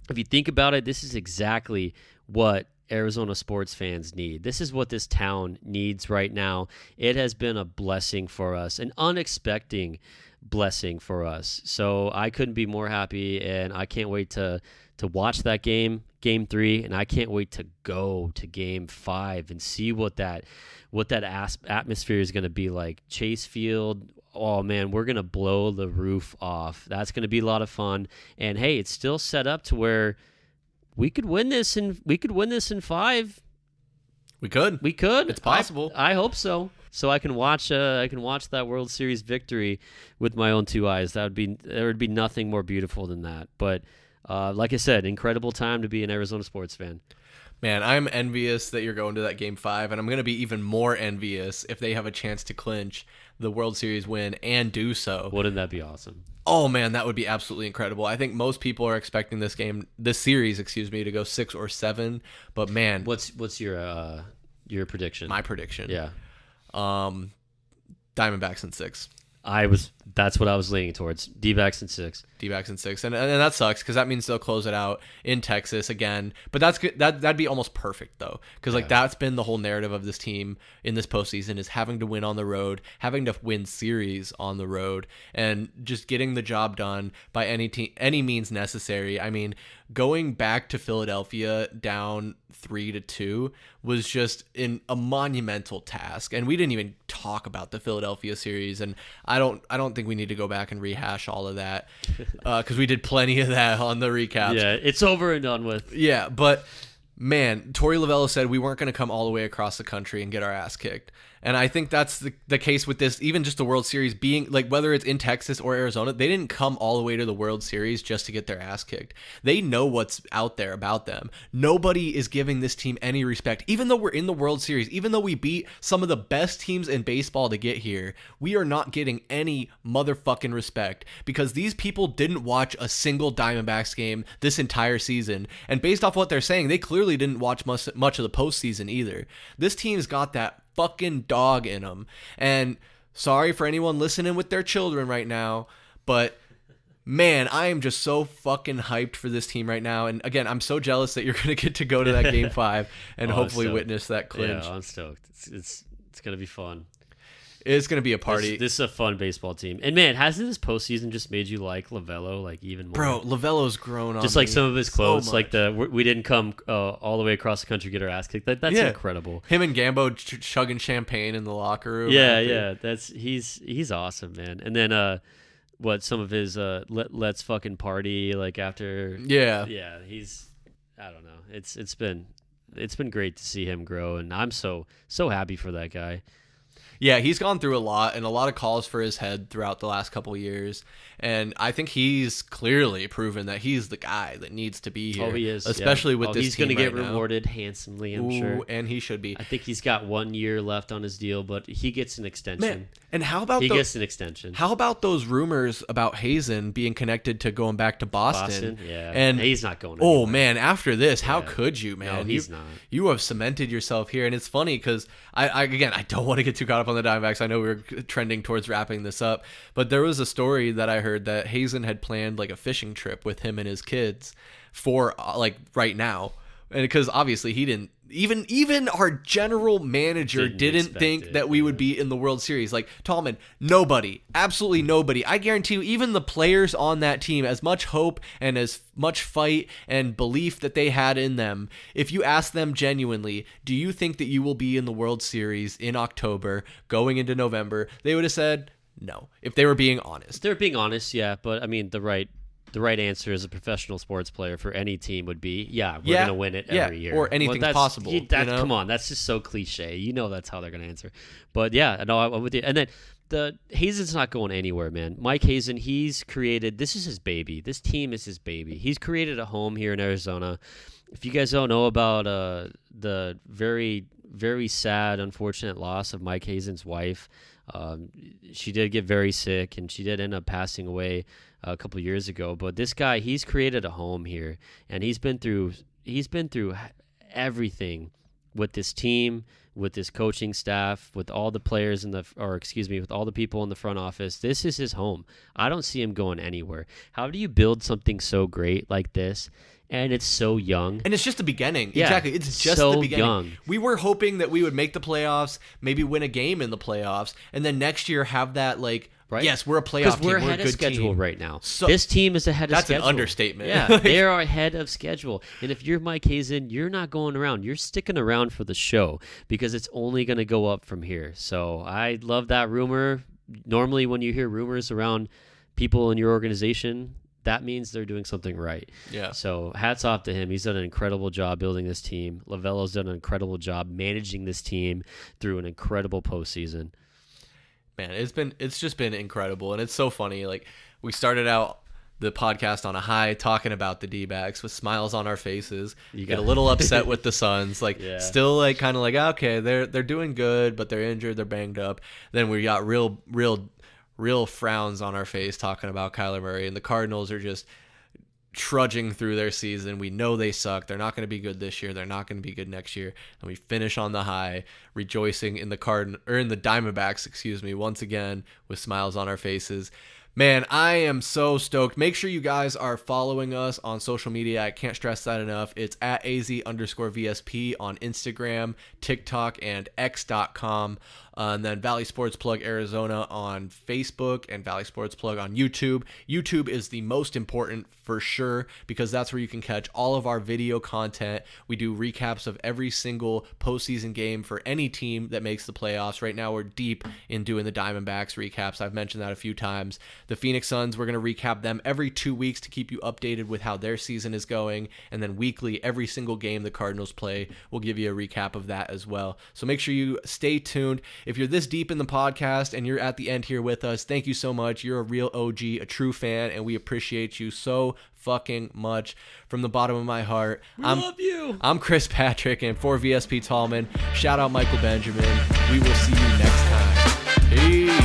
if you think about it, this is exactly what Arizona sports fans need. This is what this town needs right now. It has been a blessing for us, an unexpected blessing for us. So I couldn't be more happy, and I can't wait to watch that game 3, and I can't wait to go to Game 5 and see what that atmosphere is going to be like. Chase Field, oh man, we're going to blow the roof off. That's going to be a lot of fun. And hey, it's still set up to where we could win this in 5. We could. We could. It's possible. I hope so. So I can watch that World Series victory with my own two eyes. There would be nothing more beautiful than that. But like I said, incredible time to be an Arizona sports fan. Man, I'm envious that you're going to that Game 5, and I'm going to be even more envious if they have a chance to clinch the World Series win and do so. Wouldn't that be awesome? Oh, man, that would be absolutely incredible. I think most people are expecting this series, to go 6 or 7. But, man. What's your prediction? My prediction? Yeah. Diamondbacks in 6. That's what I was leaning towards. D-backs in 6. D-backs in 6, and that sucks because that means they'll close it out in Texas again. But that's good. That'd be almost perfect though, because that's been the whole narrative of this team in this postseason is having to win on the road, having to win series on the road, and just getting the job done by any means necessary. I mean, going back to Philadelphia down 3-2 was just a monumental task, and we didn't even talk about the Philadelphia series, and I don't think we need to go back and rehash all of that because we did plenty of that on the recaps. Yeah, it's over and done with. Yeah, but man, Torey Lovullo said we weren't going to come all the way across the country and get our ass kicked. And I think that's the case with this, even just the World Series being, like, whether it's in Texas or Arizona, they didn't come all the way to the World Series just to get their ass kicked. They know what's out there about them. Nobody is giving this team any respect. Even though we're in the World Series, even though we beat some of the best teams in baseball to get here, we are not getting any motherfucking respect because these people didn't watch a single Diamondbacks game this entire season. And based off what they're saying, they clearly didn't watch much of the postseason either. This team's got that fucking dog in them. And sorry for anyone listening with their children right now, but man, I am just so fucking hyped for this team right now. And again, I'm so jealous that you're going to get to go to that Game 5 and hopefully witness that clinch. Yeah, I'm stoked. It's going to be fun. It's going to be a party. This is a fun baseball team. And man, hasn't this postseason just made you like Lovullo like even more? Bro, Lovello's grown on just like some of his quotes, so like we didn't come all the way across the country to get our ass kicked. That's incredible. Him and Gambo chugging champagne in the locker room. Yeah. He's awesome, man. And then some of his let's fucking party like after. Yeah. He's I don't know. It's been great to see him grow, and I'm so happy for that guy. Yeah, he's gone through a lot and a lot of calls for his head throughout the last couple of years. And I think he's clearly proven that he's the guy that needs to be here. Oh, he is. Especially with this he's team going to get right rewarded handsomely, I'm now. sure. And he should be. I think he's got 1 year left on his deal, but he gets an extension. Man, and how about he gets an extension. How about those rumors about Hazen being connected to going back to Boston? Yeah. And he's not going anywhere. Oh, man, after this, how could you, man? No, he's not. You have cemented yourself here. And it's funny because, I don't want to get too caught up on the Diamondbacks. I know we were trending towards wrapping this up, but there was a story that I heard that Hazen had planned like a fishing trip with him and his kids for like right now. And because obviously he didn't, even our general manager didn't think that we would be in the World Series. Like Tallman, nobody, absolutely nobody. I guarantee you, even the players on that team, as much hope and as much fight and belief that they had in them, if you ask them genuinely, do you think that you will be in the World Series in October going into November? They would have said no, if they were being honest. They're being honest, yeah. But I mean, the right answer as a professional sports player for any team would be, we're going to win it every year. Or anything's possible. Come on, that's just so cliche. You know that's how they're going to answer. But yeah, no, I'm with you. And then the Hazen's not going anywhere, man. Mike Hazen, he's created, this is his baby. This team is his baby. He's created a home here in Arizona. If you guys don't know about the very, very sad, unfortunate loss of Mike Hazen's wife, she did get very sick and she did end up passing away a couple of years ago. But this guy, he's created a home here, and he's been through everything with this team, with this coaching staff, with all the players with all the people in the front office. This is his home. I don't see him going anywhere. How do you build something so great like this? And it's so young. And it's just the beginning. Yeah, exactly. It's just so the beginning. Young. We were hoping that we would make the playoffs, maybe win a game in the playoffs, and then next year have that, like, right? Yes, we're a playoff team. Because we're ahead of schedule right now. So this team is ahead of schedule. That's an understatement. Yeah, they are ahead of schedule. And if you're Mike Hazen, you're not going around. You're sticking around for the show because it's only going to go up from here. So I love that rumor. Normally when you hear rumors around people in your organization, that means they're doing something right. Yeah. So hats off to him. He's done an incredible job building this team. Lavello's done an incredible job managing this team through an incredible postseason. Man, it's just been incredible, and it's so funny. Like, we started out the podcast on a high talking about the D-backs with smiles on our faces. You get a little upset with the Suns, like still like kind of like, okay, they're doing good, but they're injured, they're banged up. Then we got real frowns on our face talking about Kyler Murray, and the Cardinals are just trudging through their season. We know they suck. They're not going to be good this year. They're not going to be good next year. And we finish on the high, rejoicing in the Diamondbacks, once again with smiles on our faces. Man, I am so stoked. Make sure you guys are following us on social media. I can't stress that enough. It's at AZ_VSP on Instagram, TikTok, and X.com. And then Valley Sports Plug Arizona on Facebook and Valley Sports Plug on YouTube. YouTube is the most important for sure, because that's where you can catch all of our video content. We do recaps of every single postseason game for any team that makes the playoffs. Right now we're deep in doing the Diamondbacks recaps. I've mentioned that a few times. The Phoenix Suns, we're going to recap them every 2 weeks to keep you updated with how their season is going. And then weekly, every single game the Cardinals play, we'll give you a recap of that as well. So make sure you stay tuned. If you're this deep in the podcast and you're at the end here with us, thank you so much. You're a real OG, a true fan, and we appreciate you so fucking much from the bottom of my heart. We love you. I'm Chris Patrick, and for VSP Tallman, shout out Michael Benjamin. We will see you next time. Peace.